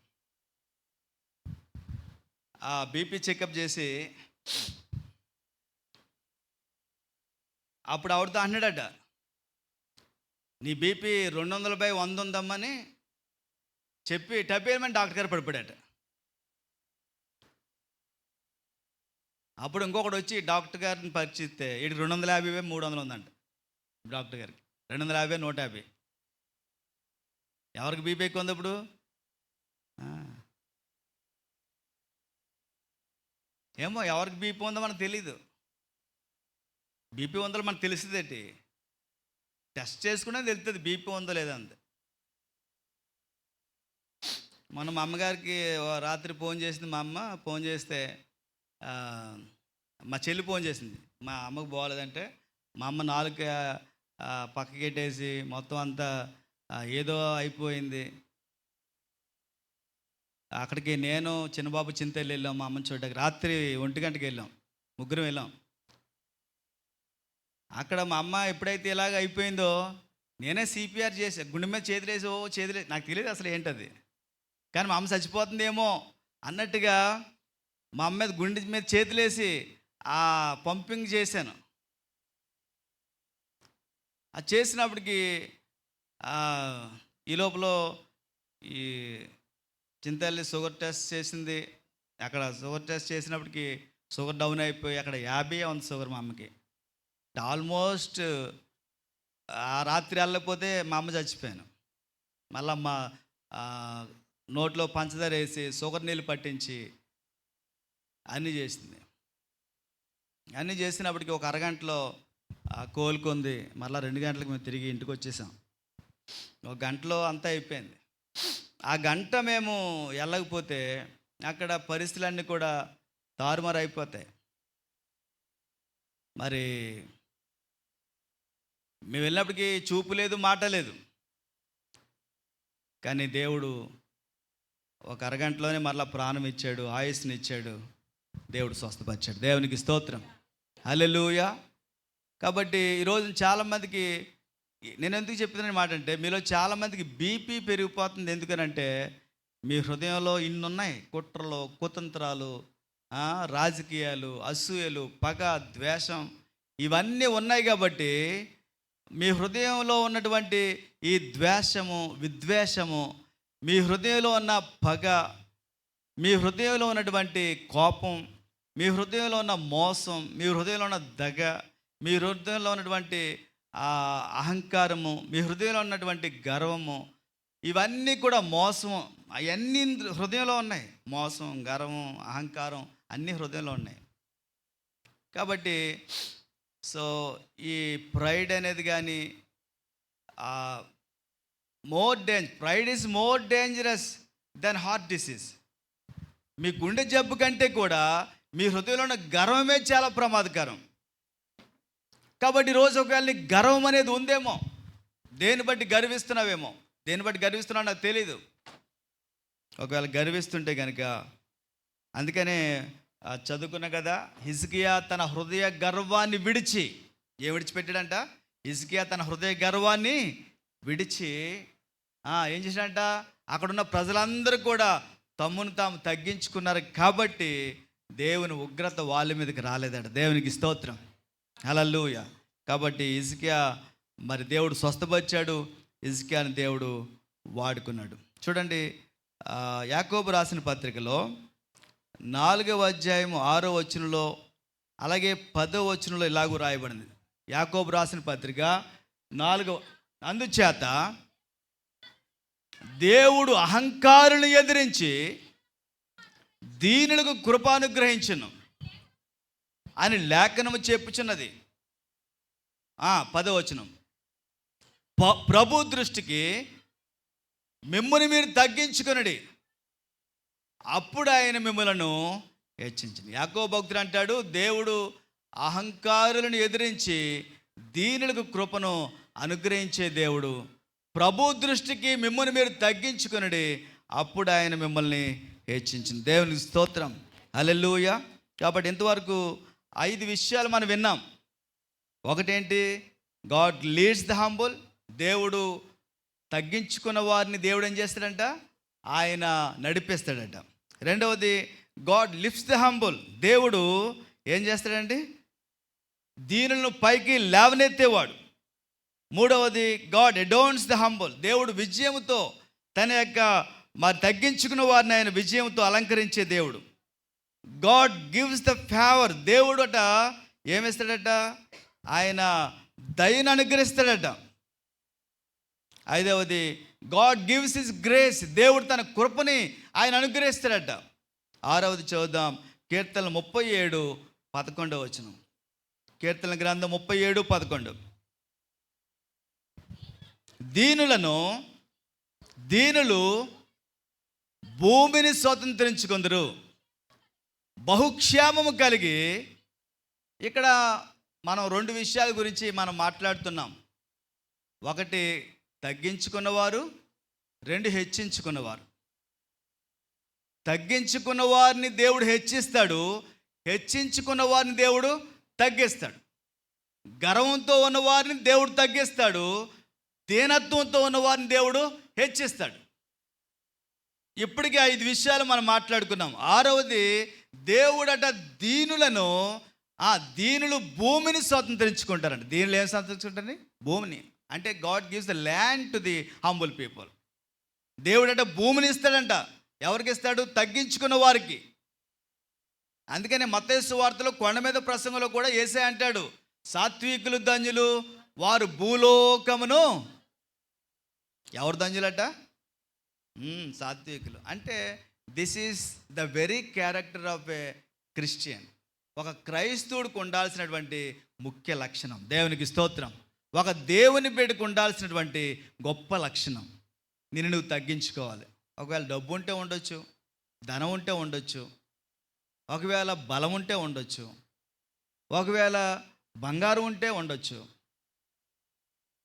ఆ బీపీ చెకప్ చేసి అప్పుడు ఆవిడతో అన్నాడట, నీ బీపీ 200/100 ఉందమ్మని చెప్పి టపేయమని డాక్టర్ గారు పడిపోయాడట. అప్పుడు ఇంకొకటి వచ్చి డాక్టర్ గారిని పరిచిస్తే ఇటు 250/300 ఉందంట. డాక్టర్ గారికి 250/150. ఎవరికి బీపీ ఎక్కువ ఉంది ఇప్పుడు? ఏమో ఎవరికి బీపీ ఉందో మనకు తెలీదు. బీపీ ఉందో మనకు తెలిసిందేంటి? టెస్ట్ చేసుకునే తెలుస్తుంది బీపీ ఉందో లేదా అంతే. మొన్న మా అమ్మగారికి రాత్రి ఫోన్ చేసింది. మా అమ్మ ఫోన్ చేస్తే మా చెల్లి ఫోన్ చేసింది. మా అమ్మకు బాగోలేదంటే మా అమ్మ పక్కకెట్టేసి మొత్తం అంతా ఏదో అయిపోయింది. అక్కడికి నేను చిన్నబాబు చింతలు వెళ్ళాం మా అమ్మని చూడడానికి. రాత్రి 1 గంటకి వెళ్ళాం, ముగ్గురం వెళ్ళాం. అక్కడ మా అమ్మ ఎప్పుడైతే ఇలాగ అయిపోయిందో నేనే సిపిఆర్ చేసా, గుండె మీద చేతులేసి చేతులే, నాకు తెలియదు అసలు ఏంటది. కానీ మా అమ్మ చచ్చిపోతుందేమో అన్నట్టుగా మా అమ్మ మీద గుండె మీద చేతులేసి ఆ పంపింగ్ చేశాను. అది చేసినప్పటికి ఈ లోపల ఈ చింతల్లి షుగర్ టెస్ట్ చేసింది. అక్కడ షుగర్ టెస్ట్ చేసినప్పటికి షుగర్ డౌన్ అయిపోయి అక్కడ 50 ఉంది షుగర్ మా అమ్మకి. ఆల్మోస్ట్ ఆ రాత్రి వెళ్ళకపోతే మా అమ్మ చచ్చిపోయాను. మళ్ళీ అమ్మ నోట్లో పంచదార వేసి షుగర్ నీళ్ళు పట్టించి అన్నీ చేసింది. అన్నీ చేసినప్పటికి ఒక అరగంటలో కోలుకుంది. మళ్ళీ 2 గంటలకు మేము తిరిగి ఇంటికి వచ్చేసాం. 1 గంటలో అంతా అయిపోయింది. ఆ గంట మేము వెళ్ళకపోతే అక్కడ పరిస్థితులన్నీ కూడా తారుమారు అయిపోతాయి. మరి మేము వెళ్ళినప్పటికీ చూపు లేదు, మాట లేదు. కానీ దేవుడు ఒక అరగంటలోనే మరలా ప్రాణం ఇచ్చాడు, ఆయుస్ని ఇచ్చాడు, దేవుడు స్వస్థపరిచాడు. దేవునికి స్తోత్రం, హల్లెలూయా. కాబట్టి ఈరోజు చాలామందికి నేను ఎందుకు చెప్తున్నాను మాట అంటే, మీలో చాలామందికి బీపీ పెరిగిపోతుంది. ఎందుకనంటే మీ హృదయంలో ఇన్ని ఉన్నాయి, కుట్రలు, కుతంత్రాలు, రాజకీయాలు, అసూయలు, పగ, ద్వేషం ఇవన్నీ ఉన్నాయి. కాబట్టి మీ హృదయంలో ఉన్నటువంటి ఈ ద్వేషము, విద్వేషము, మీ హృదయంలో ఉన్న పగ, మీ హృదయంలో ఉన్నటువంటి కోపం, మీ హృదయంలో ఉన్న మోసం, మీ హృదయంలో ఉన్న దగ, మీ హృదయంలో ఉన్నటువంటి అహంకారము, మీ హృదయంలో ఉన్నటువంటి గర్వము, ఇవన్నీ కూడా మోసము, అవన్నీ హృదయంలో ఉన్నాయి. మోసం, గర్వం, అహంకారం అన్నీ హృదయంలో ఉన్నాయి. కాబట్టి ఈ ప్రైడ్ అనేది కానీ pride is more dangerous than heart disease. మీ గుండె జబ్బు కంటే కూడా మీ హృదయంలో ఉన్న గర్వమే చాలా ప్రమాదకరం. కాబట్టి రోజు ఒకవేళ నీకు గర్వం అనేది ఉందేమో, దేని బట్టి గర్విస్తున్నావేమో, దేని బట్టి గర్విస్తున్నావు నాకు తెలీదు. ఒకవేళ గర్విస్తుంటే కనుక, అందుకనే చదువుకున్నా కదా, హిజ్కియా తన హృదయ గర్వాన్ని విడిచి, ఏం విడిచిపెట్టాడంట? హిజ్కియా తన హృదయ గర్వాన్ని విడిచి ఏం చేశాడంట? అక్కడున్న ప్రజలందరూ కూడా తమ్మును తాము తగ్గించుకున్నారు కాబట్టి దేవుని ఉగ్రత వాళ్ళ మీదకి రాలేదట. దేవునికి స్తోత్రం, హల్లెలూయా. కాబట్టి హిజ్కియా మరి దేవుడు స్వస్థపరిచాడు, హిజ్కియాని దేవుడు వాడుకున్నాడు. చూడండి, యాకోబు రాసిన పత్రికలో 4వ అధ్యాయం 6వ వచనంలో అలాగే 10వ వచనంలో ఇలాగూ రాయబడింది. యాకోబు రాసిన పత్రిక 4. అందుచేత దేవుడు అహంకారులను ఎదిరించి దీనులకు కృపానుగ్రహించును అని లేఖనము చెప్పుచున్నది. 10వ వచనం, ప్రభు దృష్టికి మిమ్ముని మీరు తగ్గించుకొనుడి, అప్పుడు ఆయన మిమ్మలను హెచ్చించింది. యాకోబు భక్తుడు అంటాడు, దేవుడు అహంకారులను ఎదిరించి దీనులకు కృపను అనుగ్రహించే దేవుడు. ప్రభు దృష్టికి మిమ్మల్ని మీరు తగ్గించుకొనుడి, అప్పుడు ఆయన మిమ్మల్ని హెచ్చించింది. దేవునికి స్తోత్రం, హల్లెలూయా. కాబట్టి ఇంతవరకు 5 విషయాలు మనం విన్నాం. ఒకటేంటి? God leads the humble. దేవుడు తగ్గించుకున్న వారిని దేవుడు ఏం చేస్తాడంట? ఆయన నడిపిస్తాడట. రెండవది, గాడ్ లిఫ్ట్స్ ద హంబుల్. దేవుడు ఏం చేస్తాడండి? దీనులను పైకి లేవనెత్తేవాడు. మూడవది, గాడ్ అడోన్స్ ద హంబుల్. దేవుడు విజయముతో తన యొక్క మరి తగ్గించుకున్న వారిని ఆయన విజయంతో అలంకరించే దేవుడు. God gives the favour. దేవుడు అట ఏమిస్తాడట? ఆయన దయను అనుగ్రహిస్తాడట. ఐదవది, గాడ్ గివ్స్ హిస్ గ్రేస్. దేవుడు తన కృపని ఆయన అనుగ్రహిస్తాడట. ఆరవది చూద్దాం, కీర్తన 37:11 వచనం. కీర్తన గ్రంథం 37:11. దీనులు భూమిని స్వతంత్రించుకొందురు, బహుక్షేమము కలిగి. ఇక్కడ మనం 2 విషయాల గురించి మనం మాట్లాడుతున్నాం. ఒకటి తగ్గించుకున్నవారు, రెండు హెచ్చించుకున్నవారు. తగ్గించుకున్న వారిని దేవుడు హెచ్చిస్తాడు, హెచ్చించుకున్న వారిని దేవుడు తగ్గిస్తాడు. గర్వంతో ఉన్న వారిని దేవుడు తగ్గిస్తాడు, దీనత్వంతో ఉన్న వారిని దేవుడు హెచ్చిస్తాడు. ఇప్పటికీ 5 విషయాలు మనం మాట్లాడుకున్నాం. 6వది, దేవుడట దీనులను, దీనులు భూమిని స్వతంత్రించుకుంటారండి. దీనులు ఏం స్వతంత్రించుకుంటారండి? భూమిని. అంటే God gives the land to the humble people. దేవుడట భూమిని ఇస్తాడంట. ఎవరికి ఇస్తాడు? తగ్గించుకున్న వారికి. అందుకనే మత్తయి సువార్తలో కొండ మీద ప్రసంగంలో కూడా యేసయ్య అంటాడు, సాత్వికులు ధన్యులు, వారు భూలోకమును. ఎవరు ధన్యులట? సాత్వికులు. అంటే this is the very character of a Christian. ఒక క్రైస్తవుడికి ఉండాల్సినటువంటి ముఖ్య లక్షణం. దేవునికి స్తోత్రం. ఒక దేవుని బిడ్డకు ఉండాల్సినటువంటి గొప్ప లక్షణం. నువ్వు తగ్గించుకోవాలి. ఒకవేళ డబ్బు ఉంటే ఉండొచ్చు, ధనం ఉంటే ఉండొచ్చు, ఒకవేళ బలం ఉంటే ఉండొచ్చు, ఒకవేళ బంగారం ఉంటే ఉండొచ్చు.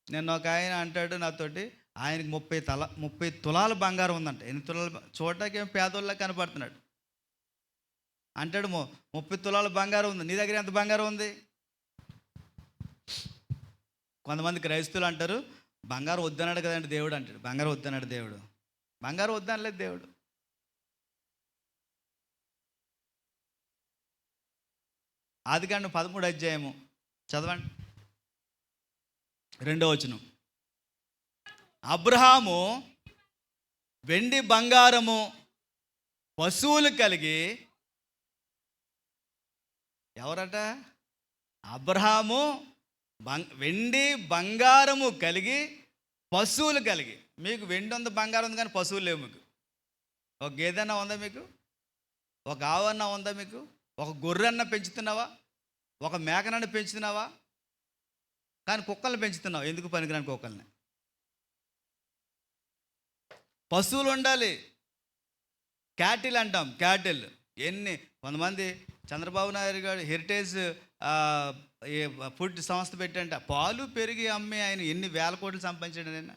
నేను ఒక ఆయన అంటాడు నాతోటి, ఆయనకి 30 తులాల బంగారం ఉందంట. 8 తులాలు చూడటానికి ఏం పేదోళ్ళ కనపడుతున్నాడు. అంటాడు 30 తులాల బంగారం ఉంది. నీ దగ్గర ఎంత బంగారం ఉంది? కొంతమంది క్రైస్తవులు అంటారు, బంగారం వద్దన్నాడు కదండి దేవుడు అంటాడు. బంగారం వద్దన్నాడు దేవుడు. బంగారం వద్దనలేదు దేవుడు. ఆదికాండం 13వ అధ్యాయము చదవండి, 2వ వచనం. అబ్రహాము వెండి బంగారము పశువులు కలిగి, ఎవరట? అబ్రహాము వెండి బంగారము కలిగి, పశువులు కలిగి. మీకు వెండి ఉంది, బంగారం ఉంది, కానీ పశువులు లేవు. మీకు ఒక గేదెన్నా ఉందా? మీకు ఒక ఆవన్నా ఉందా? మీకు ఒక గొర్రెన్న పెంచుతున్నావా? ఒక మేకనన్న పెంచుతున్నావా? కానీ కుక్కల్ని పెంచుతున్నావు. ఎందుకు పనికిరాని కుక్కల్ని? పశువులు ఉండాలి. క్యాటిల్ అంటాం, క్యాటిల్. కొంతమంది చంద్రబాబు నాయుడు గారు హెరిటేజ్ ఫుడ్ సంస్థ పెట్టంట, పాలు పెరిగి అమ్మి ఆయన ఎన్ని వేల కోట్లు సంపాదించాడు. ఆయన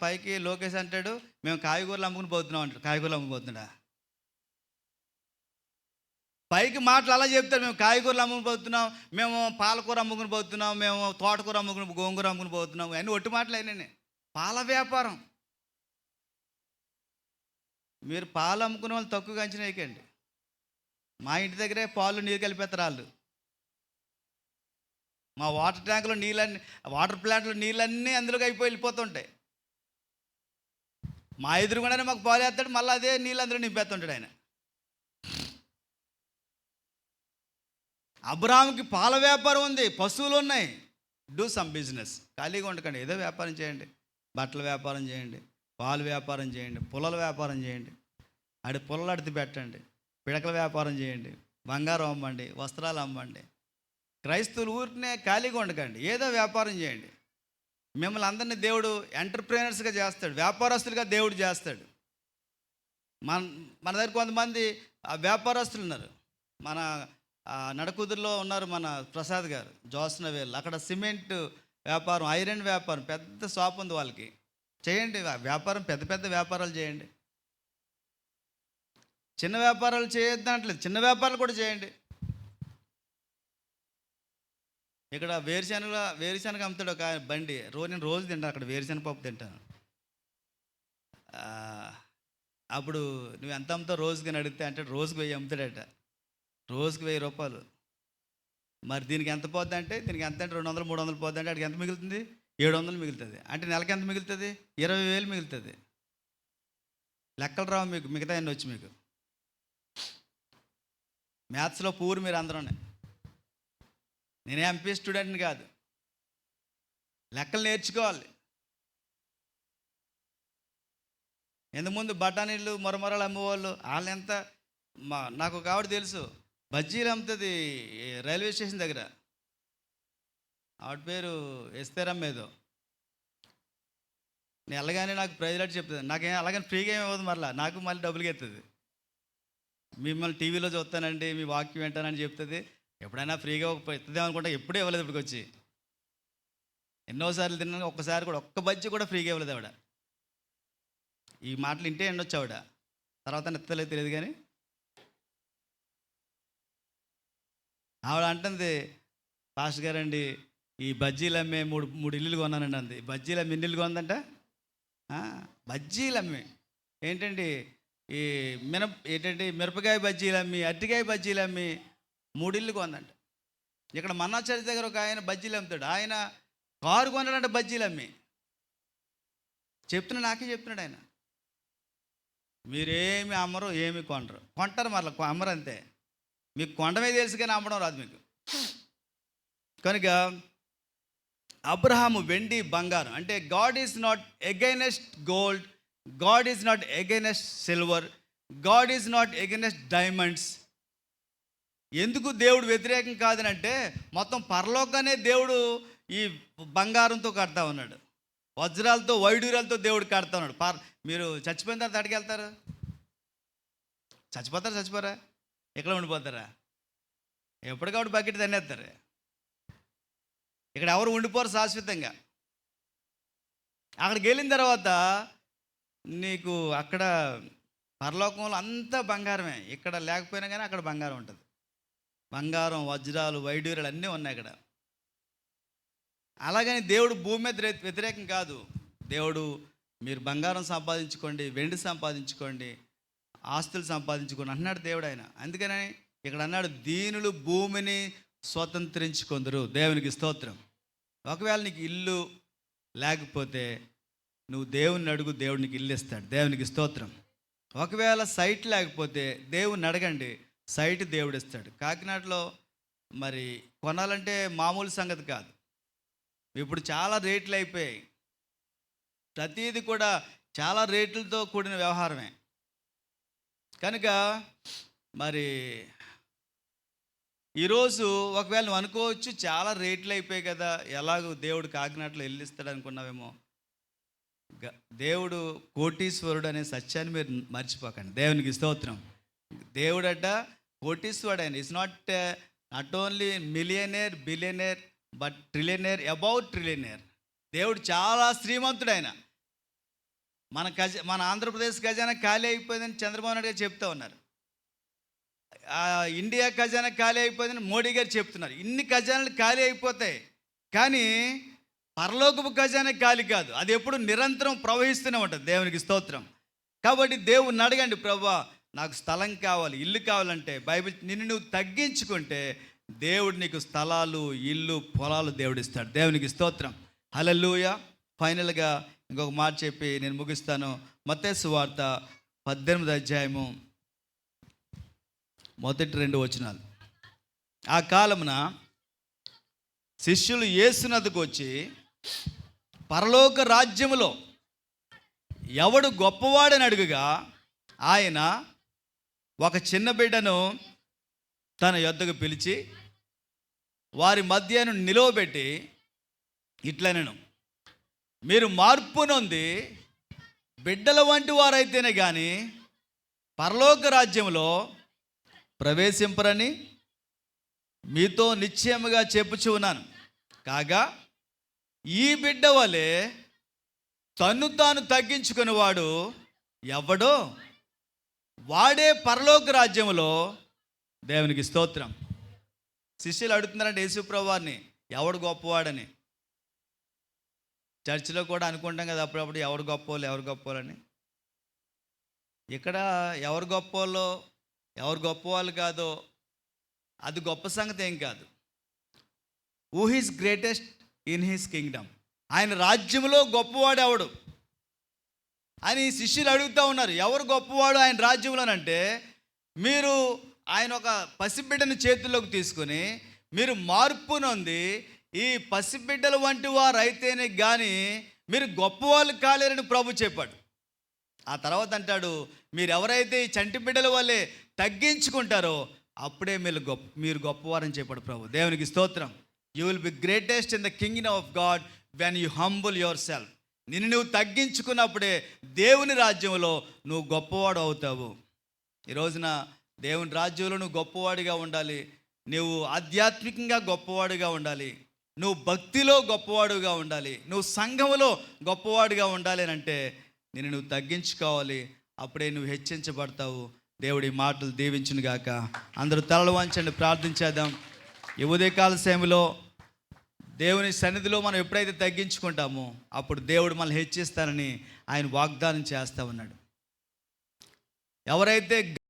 పైకి లోకేష్ అంటాడు, మేము కాయగూరలు అమ్ముకుని పోతున్నాం అంటాడు. కాయగూరలు అమ్ముకుపోతున్నాడా? పైకి మాటలు అలా చెప్తారు, మేము కాయగూరలు అమ్ముకుని పోతున్నాం, మేము పాలకూర అమ్ముకుని పోతున్నాం, మేము తోటకూర అమ్ముకుని, గోంగూర అమ్ముకుని పోతున్నాం. అన్నీ ఒట్టి మాటలు అయినాయి. పాల వ్యాపారం. మీరు పాలు అమ్ముకునే వాళ్ళు తక్కువగా అంచనా వేయకండి. మా ఇంటి దగ్గరే పాలు నీరు కలిపేస్తారు వాళ్ళు. మా వాటర్ ట్యాంకులో నీళ్ళన్నీ, వాటర్ ప్లాంట్లో నీళ్ళన్నీ అందులోకి అయిపోయి వెళ్ళిపోతుంటాయి. మా ఎదురుగుండానే మాకు పాలు వేస్తాడు, మళ్ళీ అదే నీళ్ళు అందులో నింపేస్తుంటాడు ఆయన. అబ్రహాముకి పాల వ్యాపారం ఉంది, పశువులు ఉన్నాయి. Do some business. ఖాళీగా ఉండకండి, ఏదో వ్యాపారం చేయండి. బట్టల వ్యాపారం చేయండి, పాలు వ్యాపారం చేయండి, పుల్లల వ్యాపారం చేయండి, పుల్లలు అడితే పెట్టండి, పిడకల వ్యాపారం చేయండి, బంగారం అమ్మండి, వస్త్రాలు అమ్మండి. క్రైస్తవులు ఊరికనే ఖాళీగా ఉండకండి, ఏదో వ్యాపారం చేయండి. మిమ్మల్ని అందరినీ దేవుడు ఎంటర్ప్రెనర్స్గా చేస్తాడు, వ్యాపారస్తులుగా దేవుడు చేస్తాడు. మన దగ్గర కొంతమంది వ్యాపారస్తులు ఉన్నారు. మన నడకుదురులో ఉన్నారు మన ప్రసాద్ గారు, జోస్నవేల్. అక్కడ సిమెంట్ వ్యాపారం, ఐరన్ వ్యాపారం, పెద్ద షాప్ ఉంది వాళ్ళకి. చేయండి వ్యాపారం, పెద్ద పెద్ద వ్యాపారాలు చేయండి. చిన్న వ్యాపారాలు చేయొద్దు అంటలేదు, చిన్న వ్యాపారాలు కూడా చేయండి. ఇక్కడ వేరుశనగ అమ్ముతాడు ఒక బండి. నేను రోజు తింటాను అక్కడ, వేరుశనగ పప్పు తింటాను. అప్పుడు నువ్వు ఎంత అమ్ముతావు రోజుకి అని అడిగితే అంటే రోజుకి 1000 అమ్ముతాడట. రోజుకి 1000 రూపాయలు. మరి దీనికి ఎంత పోద్ది అంటే, దీనికి ఎంత అంటే 200 300 పోద్ది అంటే, అడికి ఎంత మిగులుతుంది? 700 మిగులుతుంది. అంటే నెలకి ఎంత మిగులుతుంది? 20,000 మిగులుతుంది. లెక్కలు రావు మీకు, మిగతా అన్నీ వచ్చి మీకు. మ్యాథ్స్లో పూర్ మీరు అందరూనే. నేనే ఎంపీ స్టూడెంట్ని కాదు, లెక్కలు నేర్చుకోవాలి. ఎంతకుముందు బఠానీలు మొరమొరలు అమ్మేవాళ్ళు, వాళ్ళు ఎంత. నాకు ఒక ఆవిడ తెలుసు, బజ్జీలు అమ్ముతుంది రైల్వే స్టేషన్ దగ్గర. ఆవిడ పేరు ఎస్తేరమ్మ ఏదో. నేను వెళ్ళగానే నాకు ప్రైజ్ లాంటి చెప్తుంది. నాకేం అలాగని ఫ్రీగా ఏమి ఇవ్వదు, నాకు మళ్ళీ డబ్బులకి ఎత్తుంది. మిమ్మల్ని టీవీలో చూస్తానండి, మీ వాక్యం వింటానని చెప్తుంది. ఎప్పుడైనా ఫ్రీగా ఇస్తుందేమో అనుకుంటా, ఎప్పుడూ ఇవ్వలేదు ఇప్పటికి వచ్చి. ఎన్నోసార్లు తిన్నాను, ఒక్కసారి కూడా ఒక్క బజ్జీ కూడా ఫ్రీగా ఇవ్వలేదు ఆవిడ. ఈ మాటలు వింటే ఎండొచ్చు ఆవిడ, తర్వాత నెత్తలేదు తెలియదు. కానీ ఆవిడ అంటుంది, పాస్టర్ గారండి ఈ బజ్జీలు అమ్మే మూడు ఇల్లులు కొన్నానండి అంది. బజ్జీలు అమ్మి ఎన్ని ఇల్లు కొందంట? బజ్జీలు అమ్మి ఏంటండి, ఈ మిరపకాయ బజ్జీలు అమ్మి, అరటికాయ బజ్జీలు అమ్మి 3 ఇల్లు కొందంట. ఇక్కడ మన్నాచారి దగ్గర ఒక ఆయన బజ్జీలు అమ్ముతాడు, ఆయన కారు కొన్నాడంట బజ్జీలు అమ్మి. నాకే చెప్తున్నాడు ఆయన, మీరేమి అమ్మరు, ఏమి కొనరు. కొంటారు మరలా, అమ్మరు అంతే. మీకు కొండమే తెలుసు కానీ అమ్మడం రాదు మీకు. కనుక అబ్రహాము వెండి బంగారం అంటే God is not against gold, God is not against silver, God is not against diamonds. ఎందుకు దేవుడు వ్యతిరేకం కాదనంటే, మొత్తం పరలోకానే దేవుడు ఈ బంగారంతో కడతా ఉన్నాడు, వజ్రాలతో వైడూర్యాలతో దేవుడు కడతా ఉన్నాడు. మీరు చచ్చిపోయిన తర్వాత అడిగి వెళ్తారు? చచ్చిపోరా? ఎక్కడ ఉండిపోతారా? ఎప్పటికప్పుడు బకెట్ తన్నేస్తారు. ఇక్కడ ఎవరు ఉండిపోరు శాశ్వతంగా. అక్కడికి వెళ్ళిన తర్వాత నీకు అక్కడ పరలోకంలో అంతా బంగారమే. ఇక్కడ లేకపోయినా కానీ అక్కడ బంగారం ఉంటుంది. బంగారం, వజ్రాలు, వైడూర్యాలు అన్నీ ఉన్నాయి అక్కడ. అలాగని దేవుడు భూమి మీద వ్యతిరేకం కాదు. దేవుడు మీరు బంగారం సంపాదించుకోండి, వెండి సంపాదించుకోండి, ఆస్తులు సంపాదించుకోండి అన్నాడు దేవుడు ఆయన. అందుకని ఇక్కడ అన్నాడు, దీనులు భూమిని స్వతంత్రించుకొందరు. దేవునికి స్తోత్రం. ఒకవేళ నీకు ఇల్లు లేకపోతే నువ్వు దేవుని అడుగు, దేవుడు నీకు ఇల్లు ఇస్తాడు. దేవునికి స్తోత్రం. ఒకవేళ సైట్ లేకపోతే దేవుని అడగండి, సైట్ దేవుడు ఇస్తాడు. కాకినాడలో మరి కొనాలంటే మామూలు సంగతి కాదు. ఇప్పుడు చాలా రేట్లు అయిపోయాయి. ప్రతిదీ కూడా చాలా రేట్లతో కూడిన వ్యవహారమే. కనుక మరి ఈరోజు ఒకవేళ నువ్వు అనుకోవచ్చు, చాలా రేట్లు అయిపోయాయి కదా, ఎలాగో దేవుడు కాకినాడలో వెళ్ళిస్తాడు అనుకున్నావేమో. దేవుడు కోటీశ్వరుడు అనే సత్యాన్ని మీరు మర్చిపోకండి. దేవునికి స్తోత్రం. దేవుడట కోటీశ్వరుడు ఆయన. It's not only millionaire, billionaire, but trillionaire, about trillionaire. దేవుడు చాలా శ్రీమంతుడు ఆయన. మన ఆంధ్రప్రదేశ్ ఖజానా ఖాళీ అయిపోయిందని చంద్రబాబు నాయుడు గారు చెప్తూ ఉన్నారు. ఇండియా ఖజానా ఖాళీ అయిపోయిందని మోడీ గారు చెప్తున్నారు. ఇన్ని ఖజానాలు ఖాళీ అయిపోతాయి, కానీ పరలోకపు ఖజానా ఖాళీ కాదు. అది ఎప్పుడు నిరంతరం ప్రవహిస్తూనే ఉంటుంది. దేవునికి స్తోత్రం. కాబట్టి దేవుణ్ణి అడగండి, ప్రభువా నాకు స్థలం కావాలి, ఇల్లు కావాలంటే బైబిల్ నిన్ను నువ్వు తగ్గించుకుంటే దేవుడు నీకు స్థలాలు, ఇల్లు, పొలాలు దేవుడు ఇస్తాడు. దేవునికి స్తోత్రం. హల్లెలూయా. ఫైనల్గా ఇంకొక మాట చెప్పి నేను ముగిస్తాను. మత్తయి సువార్త 18వ అధ్యాయము 1-2 వచనాలు. ఆ కాలమున శిష్యులు యేసునద్దకు వచ్చి, పరలోక రాజ్యములో ఎవడు గొప్పవాడని అడుగుగా, ఆయన ఒక చిన్న బిడ్డను తన యొద్దకు పిలిచి వారి మధ్యను నిలువబెట్టి ఇట్లనెను, మీరు మార్పు నొంది బిడ్డల వంటి వారైతేనే కానీ పరలోక రాజ్యంలో ప్రవేశింపరని మీతో నిశ్చయముగా చెప్పుచూ ఉన్నాను. కాగా ఈ బిడ్డ వలె తన్ను తాను తగ్గించుకునేవాడు ఎవడో వాడే పరలోక రాజ్యములో. దేవునికి స్తోత్రం. శిష్యులు అడుగుతున్నారంటే యేసుప్రభువు వారిని, ఎవడు గొప్పవాడని. చర్చిలో కూడా అనుకుంటాం కదా అప్పుడప్పుడు, ఎవరు గొప్పవాళ్ళని. ఇక్కడ ఎవరు గొప్పవాళ్ళో, ఎవరు గొప్పవాళ్ళు కాదో అది గొప్ప సంగతి ఏం కాదు. Who is greatest in his Kingdom, ఆయన రాజ్యంలో గొప్పవాడు ఎవడు అని శిష్యులు అడుగుతూ ఉన్నారు. ఎవరు గొప్పవాడు ఆయన రాజ్యంలోనంటే, మీరు ఆయన ఒక పసిబిడ్డను చేతుల్లోకి తీసుకొని మీరు మార్పు నొంది ఈ పసిబిడ్డల వంటి వారు అయితేనే కానీ మీరు గొప్పవాళ్ళు కాలేరని ప్రభు చెప్పాడు. ఆ తర్వాత అంటాడు, మీరు ఎవరైతే ఈ చంటి బిడ్డల వల్లే తగ్గించుకుంటారో అప్పుడే మీరు గొప్పవారని చెప్పాడు ప్రభు. దేవునికి స్తోత్రం. You will be greatest in the Kingdom of God when you humble your self. నిన్ను నువ్వు తగ్గించుకున్నప్పుడే దేవుని రాజ్యంలో నువ్వు గొప్పవాడు అవుతావు. ఈ రోజున దేవుని రాజ్యంలో నువ్వు గొప్పవాడిగా ఉండాలి. నువ్వు ఆధ్యాత్మికంగా గొప్పవాడిగా ఉండాలి. నువ్వు భక్తిలో గొప్పవాడుగా ఉండాలి, నువ్వు సంఘములో గొప్పవాడుగా ఉండాలి అని అంటే నేను నువ్వు తగ్గించుకోవాలి. అప్పుడే నువ్వు హెచ్చించబడతావు. దేవుడి మాటలు దీవించును గాక. అందరూ తలలు వంచండి, ప్రార్థించేద్దాం. ఈ ఉదయకాల సమయంలో దేవుని సన్నిధిలో మనం ఎప్పుడైతే తగ్గించుకుంటామో అప్పుడు దేవుడు మనల్ని హెచ్చిస్తానని ఆయన వాగ్దానం చేస్తూ ఉన్నాడు. ఎవరైతే